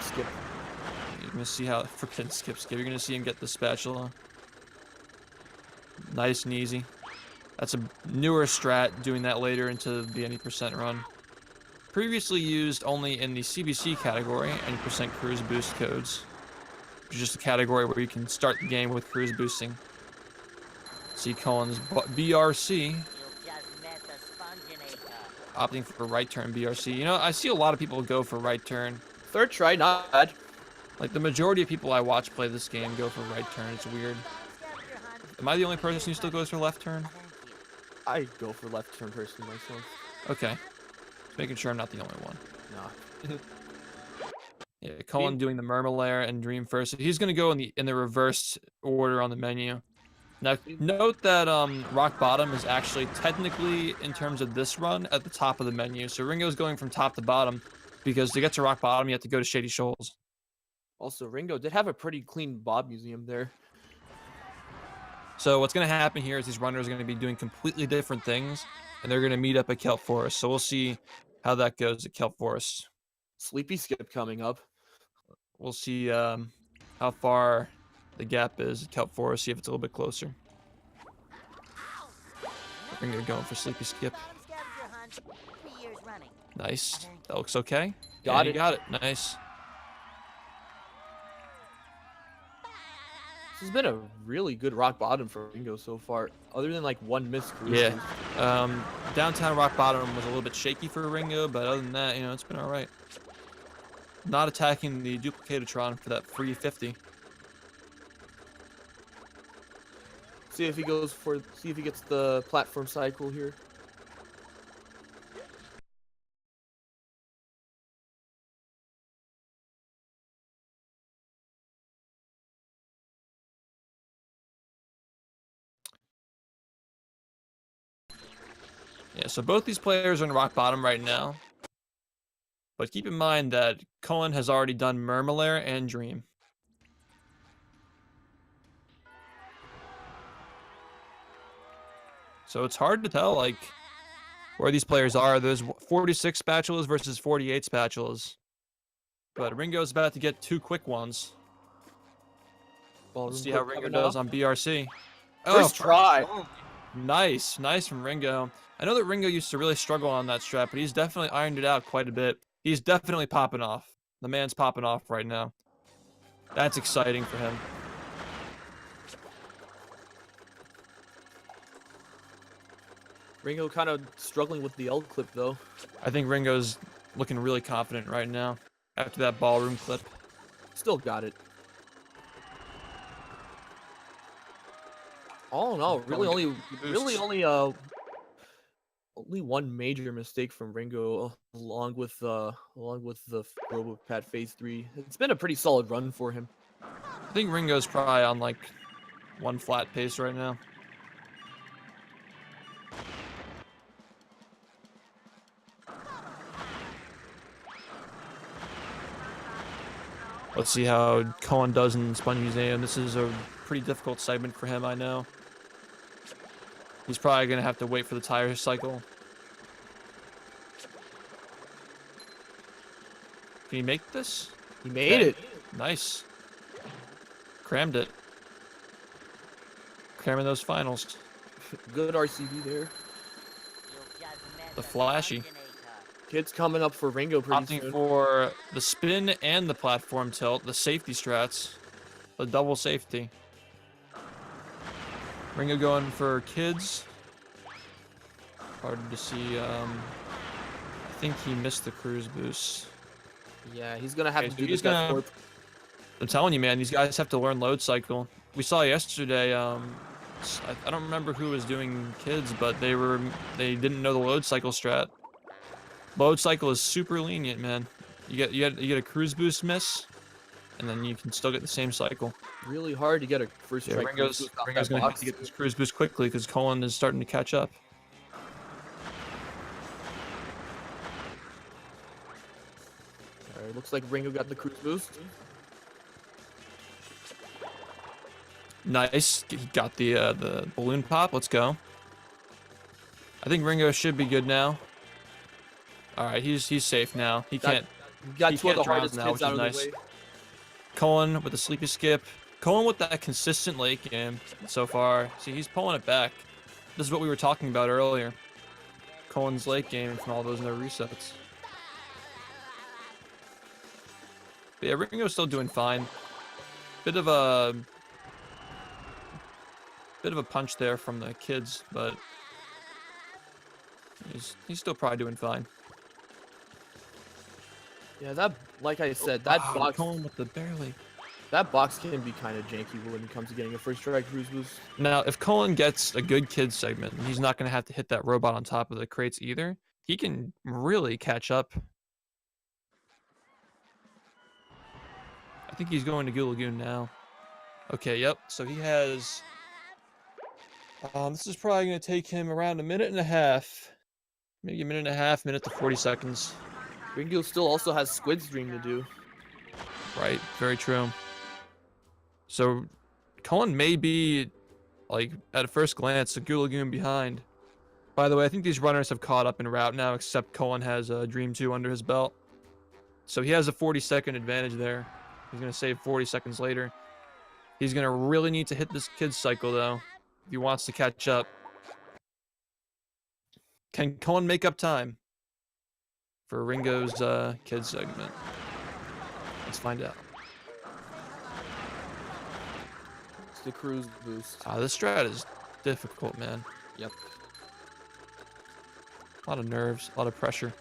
You're going to see how... Forbidden skip. You're going to see him get the spatula. Nice and easy. That's a newer strat, doing that later into the any percent run. Previously used only in the CBC category, any percent cruise boost codes. Which is just a category where you can start the game with cruise boosting. See Cullen's BRC. Opting for right turn BRC. You know, I see a lot of people go for right turn. Third try, not bad. Like, the majority of people I watch play this game go for right turn. It's weird. Am I the only person who still goes for left turn? I go for left turn personally myself. Okay. Just making sure I'm not the only one. No. Yeah, Cullen doing the Murmelair and Dream first. So he's going to go in the reversed order on the menu. Now, note that Rock Bottom is actually technically, in terms of this run, at the top of the menu. So Ringo's going from top to bottom because to get to Rock Bottom, you have to go to Shady Shoals. Also, Ringo did have a pretty clean Bob museum there. So what's going to happen here is these runners are going to be doing completely different things, and they're going to meet up at Kelp Forest. So we'll see how that goes at Kelp Forest. Sleepy skip coming up. We'll see how far the gap is at Kelp Forest, see if it's a little bit closer. We're going to go for Sleepy Skip. years running. Nice. That looks okay. Got You it. got it. Nice. This has been a really good rock bottom for Ringo so far, other than like one missed cruise Yeah. boost. Downtown rock bottom was a little bit shaky for Ringo, but other than that, it's been all right. Not attacking the Duplicatatron for that free 50. See if he gets the platform cycle here. Yeah, so both these players are in rock bottom right now. But keep in mind that Cullen has already done Murmelair and Dream. So it's hard to tell, like, where these players are. There's 46 spatulas versus 48 spatulas. But Ringo's about to get 2 quick ones. Ballroom Let's see how clip Ringo coming does up. on BRC. First try. Nice. Nice from Ringo. I know that Ringo used to really struggle on that strat, but he's definitely ironed it out quite a bit. He's definitely popping off. The man's popping off right now. That's exciting for him. Ringo kind of struggling with the L clip though. I think Ringo's looking really confident right now after that ballroom clip. Still got it. All in all, only one major mistake from Ringo, along with the RoboPat Phase 3. It's been a pretty solid run for him. I think Ringo's probably on like 1 flat pace right now. Let's see how Cullen does in Sponge Museum. This is a pretty difficult segment for him, I know. He's probably going to have to wait for the tire cycle. Can he make this? He made it. Nice. Crammed it. Cramming those finals. Good RCB there. The flashy. Kids coming up for Ringo pretty Opting soon. for the spin and the platform tilt, the safety strats, the double safety. Ringo going for kids. Hard to see. I think he missed the cruise boost. Yeah, he's gonna have Okay, to so do he's this. gonna- I'm telling you, man, these guys have to learn load cycle. We saw yesterday. I don't remember who was doing kids, but they didn't know the load cycle strat. Load cycle is super lenient, man. You get a cruise boost miss, and then you can still get the same cycle. Really hard to get a first Yeah, strike. Ringo's gonna have to get this cruise boost quickly because Cullen is starting to catch up. Alright, looks like Ringo got the cruise boost. Nice. He got the balloon pop. Let's go. I think Ringo should be good now. All right, he's safe now. He Got- can't. Got He two of can't the drown hardest now, kids which out is of nice. the way. Cullen with the sleepy skip. Cullen with that consistent late game so far. See, he's pulling it back. This is what we were talking about earlier. Cullen's late game from all those no resets. But yeah, Ringo's still doing fine. Bit of a punch there from the kids, but he's still probably doing fine. Yeah, that, like I said, that Wow, box Cullen with the barely. that box can be kind of janky when it comes to getting a first strike cruise boost. Now, if Cullen gets a good kid segment, he's not going to have to hit that robot on top of the crates either. He can really catch up. I think he's going to Goo Lagoon now. Okay, yep. So he has... this is probably going to take him around a minute and a half. Maybe a minute and a half, minute to 40 seconds. Ringo still also has Squid's Dream to do. Right, very true. So, Cullen may be, like, at a first glance, a Goo Lagoon behind. By the way, I think these runners have caught up in route now, except Cullen has Dream 2 under his belt. So he has a 40-second advantage there. He's going to save 40 seconds later. He's going to really need to hit this kid's cycle, though, if he wants to catch up. Can Cullen make up time? for Ringo's kids segment? Let's find out. It's the cruise boost. This strat is difficult, man. Yep. A lot of nerves, a lot of pressure.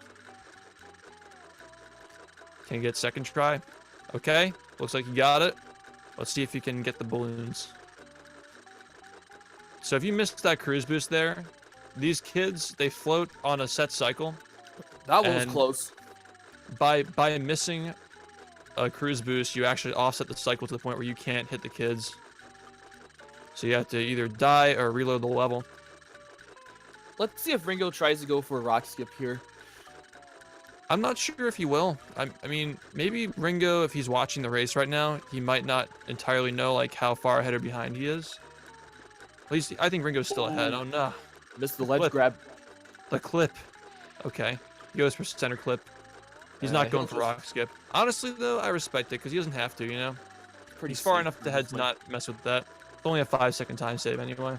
Can you get second try? Okay, looks like you got it. Let's see if you can get the balloons. So if you missed that cruise boost there, these kids, they float on a set cycle. That one was And close. By missing a cruise boost, you actually offset the cycle to the point where you can't hit the kids. So you have to either die or reload the level. Let's see if Ringo tries to go for a rock skip here. I'm not sure if he will. I mean, maybe Ringo, if he's watching the race right now, he might not entirely know like how far ahead or behind he is. At least I think Ringo's still ahead. Oh no. Missed the ledge Clip. grab. The clip. Okay. He goes for center clip. He's not going for rock skip. Honestly though, I respect it because he doesn't have to, you know? Pretty He's far safe enough from ahead this to one. not mess with that. It's only a 5-second time save anyway.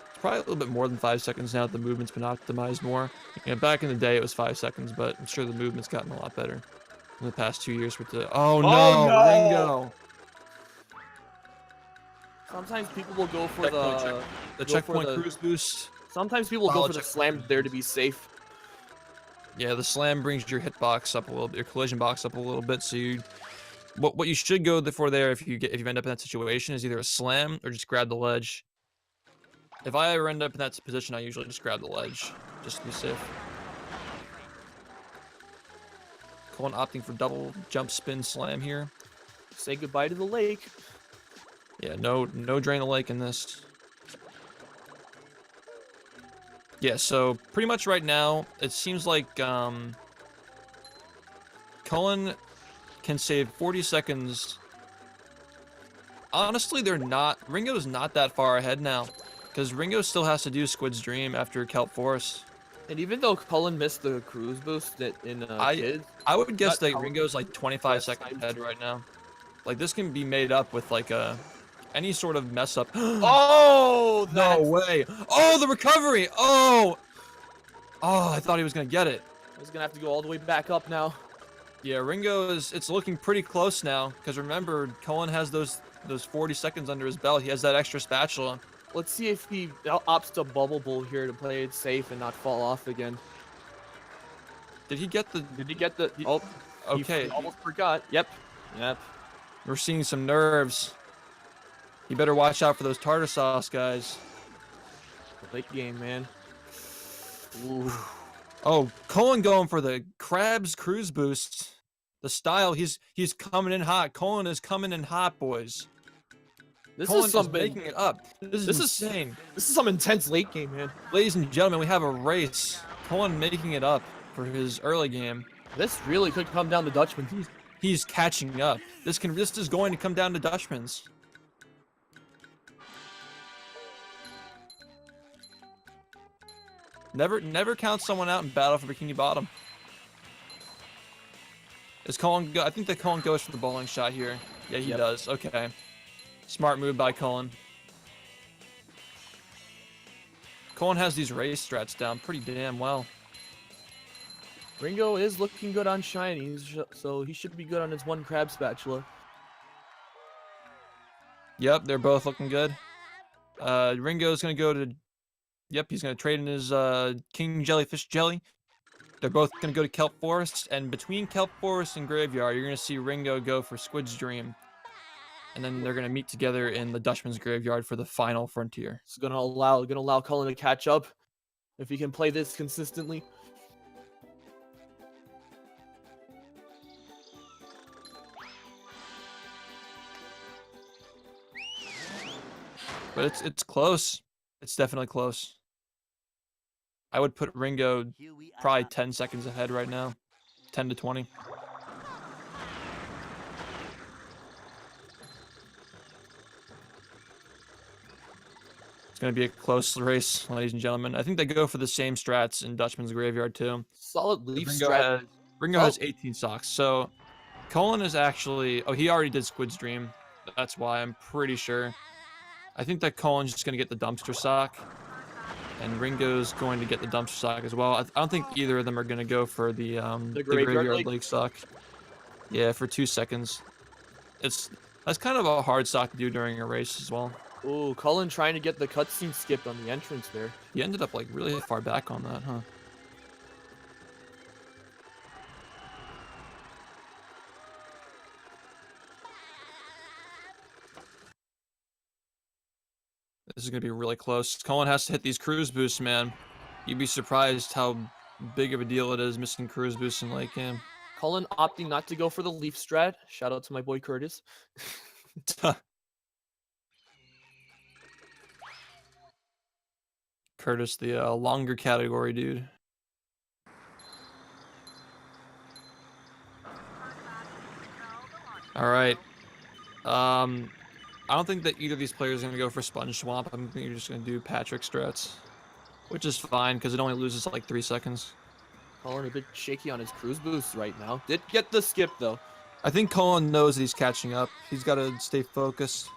It's probably a little bit more than 5 seconds now that the movement's been optimized more. You know, back in the day it was 5 seconds, but I'm sure the movement's gotten a lot better in the past 2 years with the. Oh no, no! Ringo! Sometimes people will go for Checkpoint the The go checkpoint for the- cruise boost. Sometimes people go Solid for the checkpoint slam cruise there to boost. be safe. Yeah, the slam brings your hitbox up a little bit, your collision box up a little bit. So you, what you should go for there if you end up in that situation is either a slam or just grab the ledge. If I ever end up in that position, I usually just grab the ledge, just to be safe. Colin opting for double jump spin slam here. Say goodbye to the lake. Yeah, no drain the lake in this. Yeah, so pretty much right now, it seems like Cullen can save 40 seconds. Honestly, Ringo's not that far ahead now, because Ringo still has to do Squid's Dream after Kelp Forest. And even though Cullen missed the cruise boost in kids, I would guess Not that Cullen, Ringo's like 25 less seconds time. ahead right now. Like this can be made up with like any sort of mess up. oh, No that's way! Oh, the recovery! Oh, I thought he was gonna get it. He's gonna have to go all the way back up now. Yeah, it's looking pretty close now. Because remember, Cullen has those 40 seconds under his belt. He has that extra spatula. Let's see if he opts to bubble bowl here to play it safe and not fall off again. Did he get the? Did he get the? Oh, Okay, he almost forgot. Yep. we're seeing some nerves. You better watch out for those tartar sauce guys. Late game, man. Ooh. Oh, Cullen going for the Krabs cruise boost. The style, he's coming in hot. Cullen is coming in hot, boys. This Cullen is something. making it up. This is insane. This is some intense late game, man. Ladies and gentlemen, we have a race. Cullen making it up for his early game. This really could come down to Dutchman. He's catching up. This is going to come down to Dutchman's. Never count someone out in battle for Bikini Bottom. Is Cullen I think that Cullen goes for the bowling shot here. Yeah, he does. Okay. Smart move by Cullen. Cullen has these race strats down pretty damn well. Ringo is looking good on shinies, so he should be good on his one crab spatula. Yep, they're both looking good. Ringo's gonna go to. Yep, he's gonna trade in his King Jellyfish Jelly. They're both gonna go to Kelp Forest, and between Kelp Forest and Graveyard, you're gonna see Ringo go for Squid's Dream, and then they're gonna meet together in the Dutchman's Graveyard for the final frontier. It's gonna allow Cullen to catch up if he can play this consistently. But it's close. It's definitely close. I would put Ringo probably 10 seconds ahead right now. 10 to 20. It's going to be a close race, ladies and gentlemen. I think they go for the same strats in Dutchman's Graveyard, too. Solid leaf strat. Ringo has 18 socks. So, Cullen is actually... Oh, he already did Squid's Dream. That's why I'm pretty sure. I think that Cullen's just going to get the dumpster sock. And Ringo's going to get the dumpster sock as well. I don't think either of them are going to go for the graveyard lake sock. Yeah, for 2 seconds. That's kind of a hard sock to do during a race as well. Ooh, Cullen trying to get the cutscene skipped on the entrance there. He ended up like really far back on that, huh? This is going to be really close. Cullen has to hit these cruise boosts, man. You'd be surprised how big of a deal it is missing cruise boosts in late game. Cullen opting not to go for the leaf strat. Shout out to my boy Curtis. Curtis, the longer category dude. All right. I don't think that either of these players are going to go for Sponge Swamp. I think you're just going to do Patrick strats, which is fine because it only loses like 3 seconds. Cullen a bit shaky on his cruise boost right now. Did get the skip though. I think Cullen knows that he's catching up. He's got to stay focused.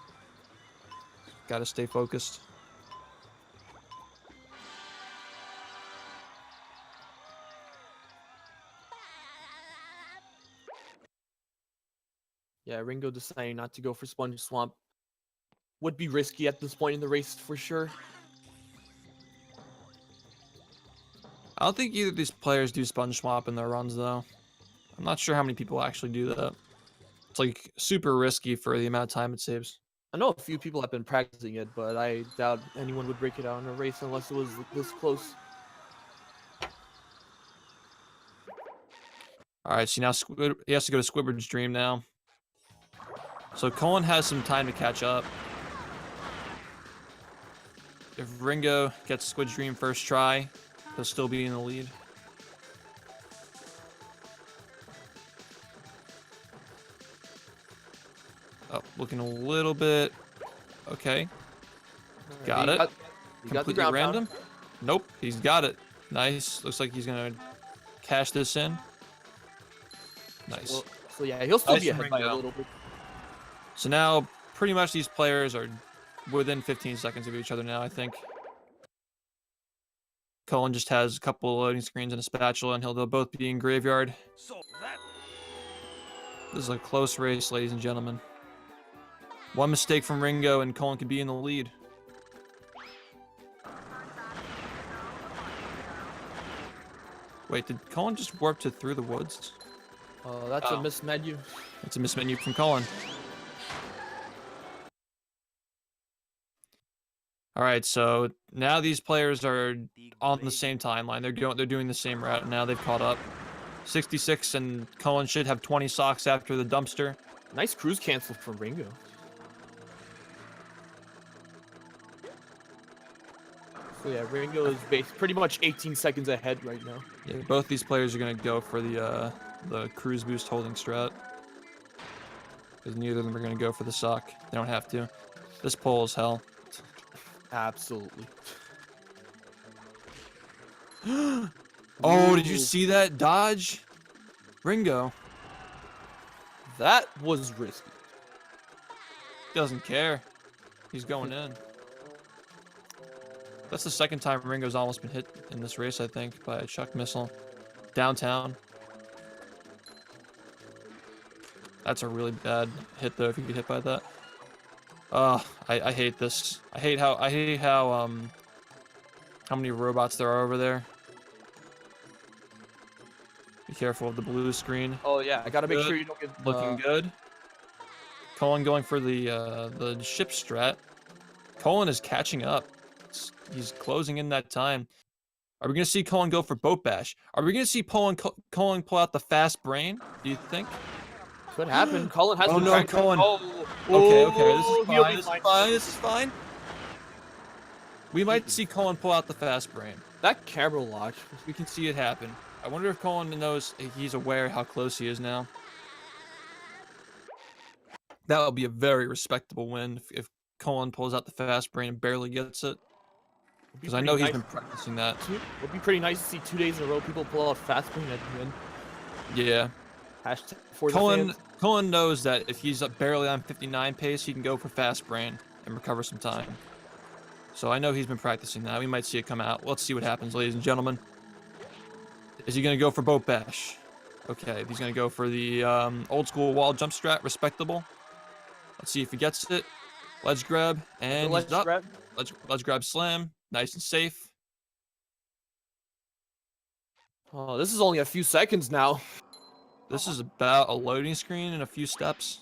Got to stay focused. Yeah, Ringo deciding not to go for Sponge Swamp would be risky at this point in the race for sure. I don't think either of these players do Sponge Swamp in their runs, though. I'm not sure how many people actually do that. It's like super risky for the amount of time it saves. I know a few people have been practicing it, but I doubt anyone would break it out in a race unless it was this close. All right, so now he has to go to Squidward's Dream now. So Cullen has some time to catch up. If Ringo gets Squid's Dream first try, he'll still be in the lead. Oh, looking a little bit. Okay. Got it. He got the Completely ground random. pound. Nope, he's got it. Nice. Looks like he's going to cash this in. Nice. Well, so yeah, he'll still Nice be from ahead by a Ringo. little bit. So now, pretty much these players are within 15 seconds of each other now, I think. Cullen just has a couple of loading screens and a spatula, and they'll both be in graveyard. So that This is a close race, ladies and gentlemen. One mistake from Ringo, and Cullen could be in the lead. Wait, did Cullen just warp to Through the Woods? That's Oh. a missed menu. It's a mismenu from Cullen. All right, so now these players are on the same timeline. They're doing the same route now. They've caught up. 66 and Cullen should have 20 socks after the dumpster. Nice cruise cancel from Ringo. So yeah, Ringo is pretty much 18 seconds ahead right now. Yeah, both these players are gonna go for the cruise boost holding strat. Because neither of them are gonna go for the sock. They don't have to. This pole is hell. Absolutely. Oh, did you Ooh, see that dodge? Ringo that was risky. doesn't care. He's going in. That's the second time Ringo's almost been hit in this race, I think, by a Chuck missile. Downtown. That's a really bad hit, though, if you get hit by that. I hate this. I hate how many robots there are over there. Be careful of the blue screen. Oh yeah, I gotta make Good. sure you don't get Looking good. Cullen going for the ship strat. Cullen is catching up. He's closing in that time. Are we gonna see Cullen go for boat bash? Are we gonna see Cullen pull out the fast brain? Do you think? Could happen. Cullen has Oh been no, practicing- Cullen. Oh, Okay, this oh, is he'll fine. be This is fine. fine. This is fine. We might see Cullen pull out the fast brain. That camera lock. We can see it happen. I wonder if Cullen knows he's aware how close he is now. That would be a very respectable win if Cullen pulls out the fast brain and barely gets it. Because I know he's been practicing that. Would be pretty nice to see 2 days in a row people pull out fast brain at the end. Yeah. Hashtag for the fans. Cullen knows that if he's barely on 59 pace, he can go for fast brain and recover some time. So I know he's been practicing that. We might see it come out. Let's see what happens, ladies and gentlemen. Is he going to go for boat bash? Okay, he's going to go for the old school wall jump strat. Respectable. Let's see if he gets it. Ledge grab. And he's up. Grab. Ledge grab slam. Nice and safe. Oh, this is only a few seconds now. This is about a loading screen in a few steps.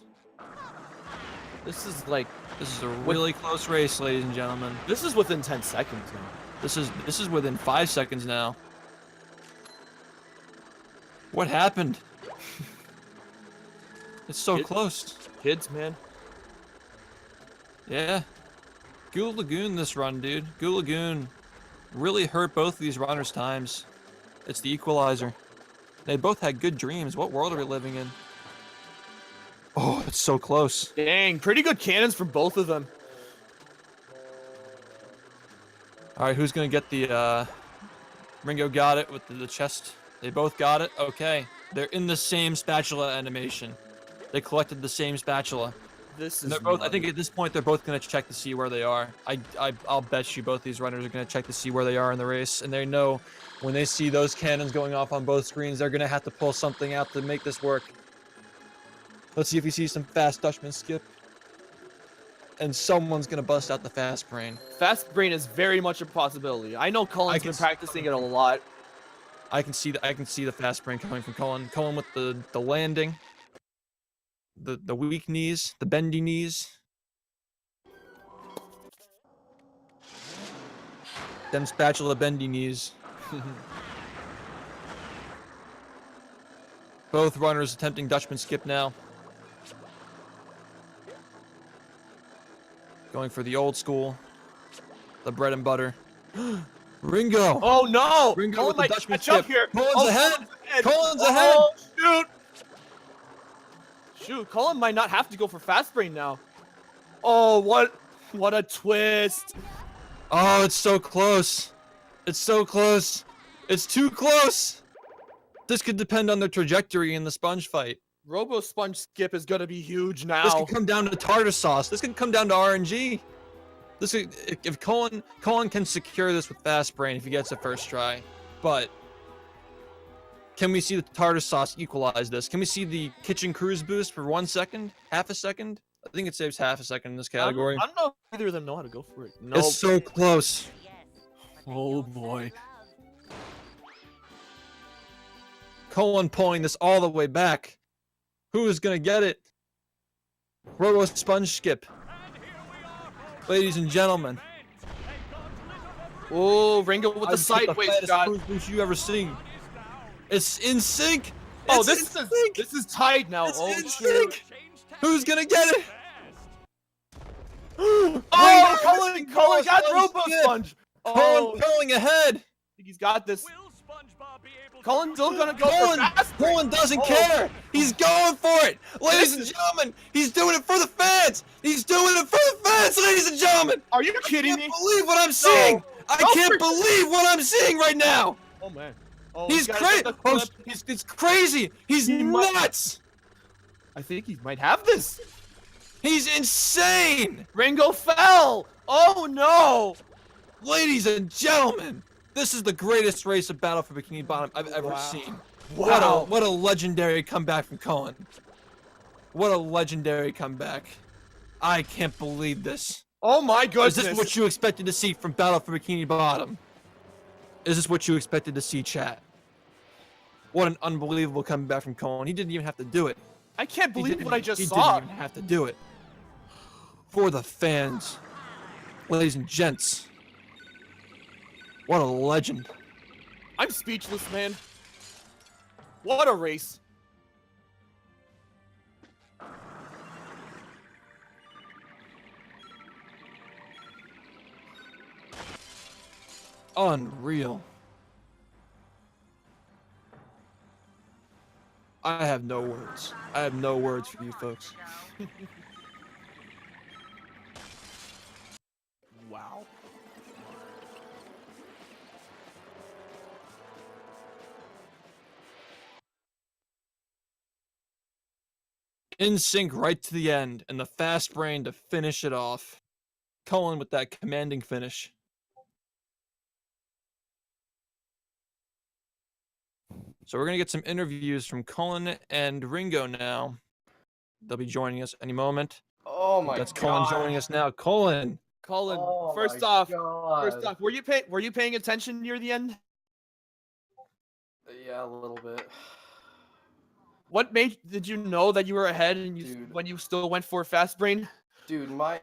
This is like... This is a really close race, ladies and gentlemen. This is within 10 seconds now. This is within 5 seconds now. What happened? It's so close. Kids, man. Yeah. Goo Lagoon this run, dude. Goo Lagoon really hurt both of these runners' times. It's the equalizer. They both had good dreams. What world are we living in? Oh, it's so close. Dang, pretty good cannons from both of them. All right, who's going to get the... Ringo got it with the chest. They both got it. Okay. They're in the same spatula animation. They collected the same spatula. This And is they're both, I think at this point, they're both going to check to see where they are. I'll bet you both these runners are going to check to see where they are in the race. And they know when they see those cannons going off on both screens, they're going to have to pull something out to make this work. Let's see if we see some fast Dutchman skip. And someone's going to bust out the fast brain. Fast brain is very much a possibility. I know Cullen's been practicing it a lot. I can see the fast brain coming from Cullen. Cullen with the landing. The weak knees, the bendy knees. Them spatula bendy knees. Both runners attempting Dutchman skip now. Going for the old school. The bread and butter. Ringo! Oh no! Ringo Cullen with the might Dutchman catch up skip. here. Cullen's ahead! Cullen's Oh, ahead! shoot! Shoot, Cullen might not have to go for fast brain now. Oh, what a twist! Oh, it's so close. It's so close. It's too close. This could depend on their trajectory in the sponge fight. Robo Sponge skip is gonna be huge now. This could come down to tartar sauce. This could come down to RNG. This could, if Cullen can secure this with fast brain if he gets a first try, but can we see the tartar sauce equalize this? Can we see the kitchen cruise boost for 1 second, half a second? I think it saves half a second in this category. I don't know if either of them know how to go for it. No. It's so close. Oh boy. Cullen pulling this all the way back. Who is gonna get it? Robo Sponge skip. Ladies and gentlemen. Oh, Ringo with the I've hit sideways fattest shot. cruise boost you ever seen. It's in sync. Oh, It's in sync. this is tied now. It's Oh, in shoot. sync. Who's gonna get it? Oh, Cullen got Robo skip. Sponge. Oh, Cullen pulling ahead. I think he's got this. Will SpongeBob be able to Cullen's still gonna go for fast brain. Cullen doesn't Oh. care. He's going for it. Ladies and gentlemen, he's doing it for the fans. He's doing it for the fans, ladies and gentlemen. Are you kidding I me? can't believe what I'm seeing. I No, can't for- believe what I'm seeing right now. Oh man. Oh, He's gotta crazy. get the Oh, clip. it's crazy. He's He might- nuts. I think he might have this. He's insane. Ringo fell. Oh no. Ladies and gentlemen, this is the greatest race of Battle for Bikini Bottom I've ever Wow. seen. Wow. What a legendary comeback from Cullen. What a legendary comeback. I can't believe this. Oh my Is goodness. this what you expected to see from Battle for Bikini Bottom? Is this what you expected to see, chat? What an unbelievable comeback from Cullen. He didn't even have to do it. I can't He believe didn't- what I just he saw. didn't even have to do it. For the fans. Ladies and gents. What a legend. I'm speechless, man. What a race. Unreal. I have no words. I have no words for you folks. Wow. In sync right to the end, and the fast brain to finish it off. Cullen with that commanding finish. So we're going to get some interviews from Cullen and Ringo now. They'll be joining us any moment. Oh my That's god. Cullen joining us now. Cullen. Colin, Oh first my off, God. were you paying attention near the end? Yeah, a little bit. Did you know that you were ahead and Dude. when you still went for fast brain? Dude, my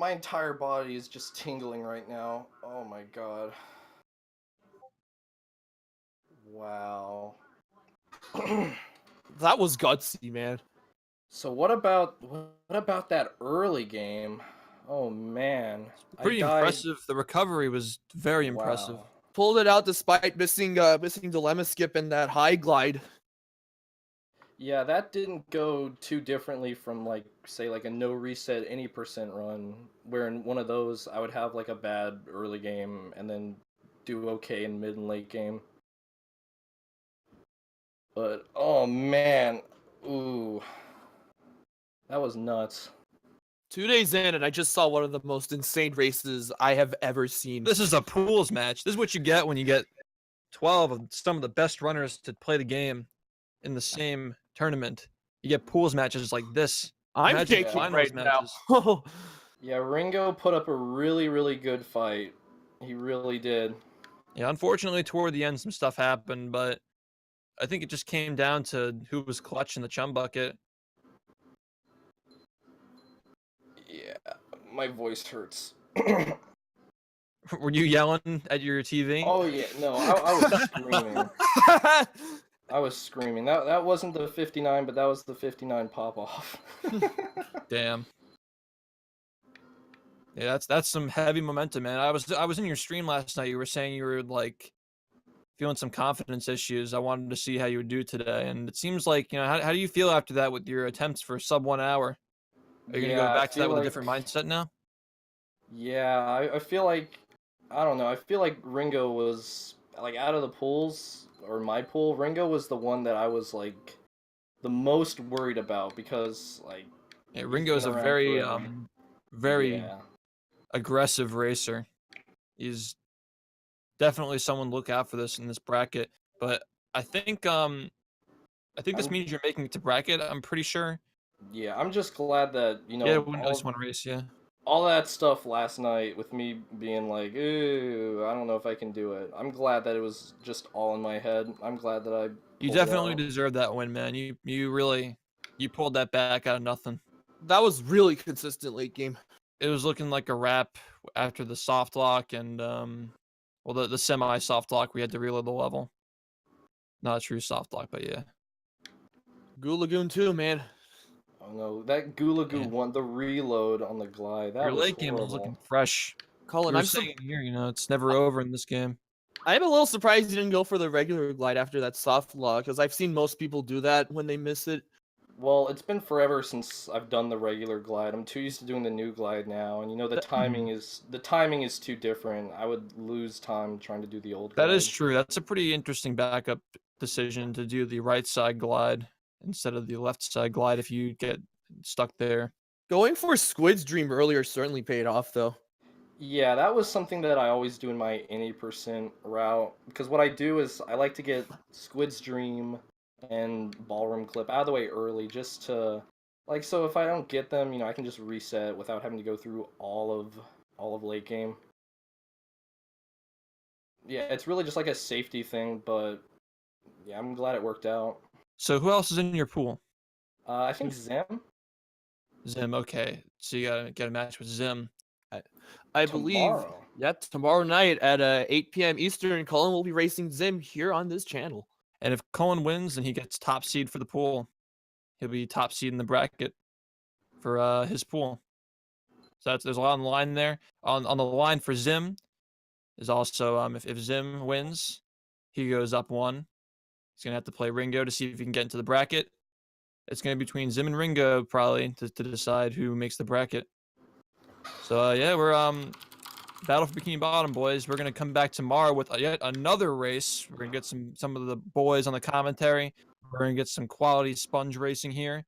entire body is just tingling right now. Oh my god. Wow. That was gutsy, man. So what about that early game? Oh man. Pretty I died. impressive. The recovery was very impressive. Wow. Pulled it out despite missing dilemma skip and that high glide. Yeah, that didn't go too differently from like say like a no reset any percent run, where in one of those I would have like a bad early game and then do okay in mid and late game. But oh man, ooh, that was nuts. 2 days in, and I just saw one of the most insane races I have ever seen. This is a pools match. This is what you get when you get 12 of some of the best runners to play the game in the same tournament. You get pools matches like this. I'm Imagine shaking finals right matches. now. Yeah, Ringo put up a really good fight. He really did. Yeah, unfortunately, toward the end, some stuff happened, but I think it just came down to who was clutch in the chum bucket. Yeah, my voice hurts. Were you yelling at your TV? Oh yeah, no, I was screaming. I was screaming. That wasn't the 59, but that was the 59 pop off. Damn. Yeah, that's some heavy momentum, man. I was in your stream last night. You were saying you were like feeling some confidence issues. I wanted to see how you would do today, and it seems like, you know, how do you feel after that with your attempts for sub 1 hour? Are you gonna go back to that with a different mindset now? Yeah, I feel like, I don't know, I feel like Ringo was, like, out of the pools, or my pool, Ringo was the one that I was, like, the most worried about, because, like... Yeah, Ringo's a very, very Yeah. aggressive racer. He's definitely someone to look out for this in this bracket. But I think this means you're making it to bracket, I'm pretty sure. Yeah, I'm just glad that, you know... Yeah, win at least one race, yeah. All that stuff last night with me being like, ooh, I don't know if I can do it. I'm glad that it was just all in my head. I'm glad that I... You definitely deserve that win, man. You really pulled that back out of nothing. That was really consistent late game. It was looking like a wrap after the soft lock and well, the semi soft lock. We had to reload the level. Not a true soft lock, but yeah. Goo Lagoon too, man. Oh no, that Gulagoo one, the reload on the glide, that Your was late game was looking fresh. Colin, I'm saying here, you know, it's never over in this game. I'm a little surprised you didn't go for the regular glide after that soft lock, because I've seen most people do that when they miss it. Well, it's been forever since I've done the regular glide. I'm too used to doing the new glide now, and you know the timing is too different. I would lose time trying to do the old glide. That is true. That's a pretty interesting backup decision to do the right side glide instead of the left side glide if you get stuck there. Going for Squid's Dream earlier certainly paid off, though. Yeah, that was something that I always do in my any percent route, because what I do is I like to get Squid's Dream and Ballroom Clip out of the way early, just to, like, so if I don't get them, you know, I can just reset without having to go through all of late game. Yeah, it's really just like a safety thing, but yeah, I'm glad it worked out. So who else is in your pool? I think Zim. Zim, okay. So you gotta get a match with Zim. I believe, yeah, tomorrow night at 8 p.m. Eastern, Cullen will be racing Zim here on this channel. And if Cullen wins, then he gets top seed for the pool. He'll be top seed in the bracket for his pool. So there's a lot on the line there. On the line for Zim is also if Zim wins, he goes up 1. He's gonna have to play Ringo to see if he can get into the bracket. It's gonna be between Zim and Ringo probably to decide who makes the bracket. So yeah, we're Battle for Bikini Bottom, boys. We're gonna come back tomorrow with yet another race. We're gonna get some of the boys on the commentary. We're gonna get some quality sponge racing here.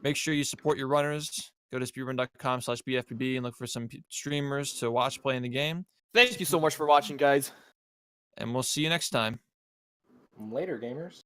Make sure you support your runners. Go to speedrun.com/BfBB and look for some streamers to watch playing the game. Thank you so much for watching, guys. And we'll see you next time. Later, gamers.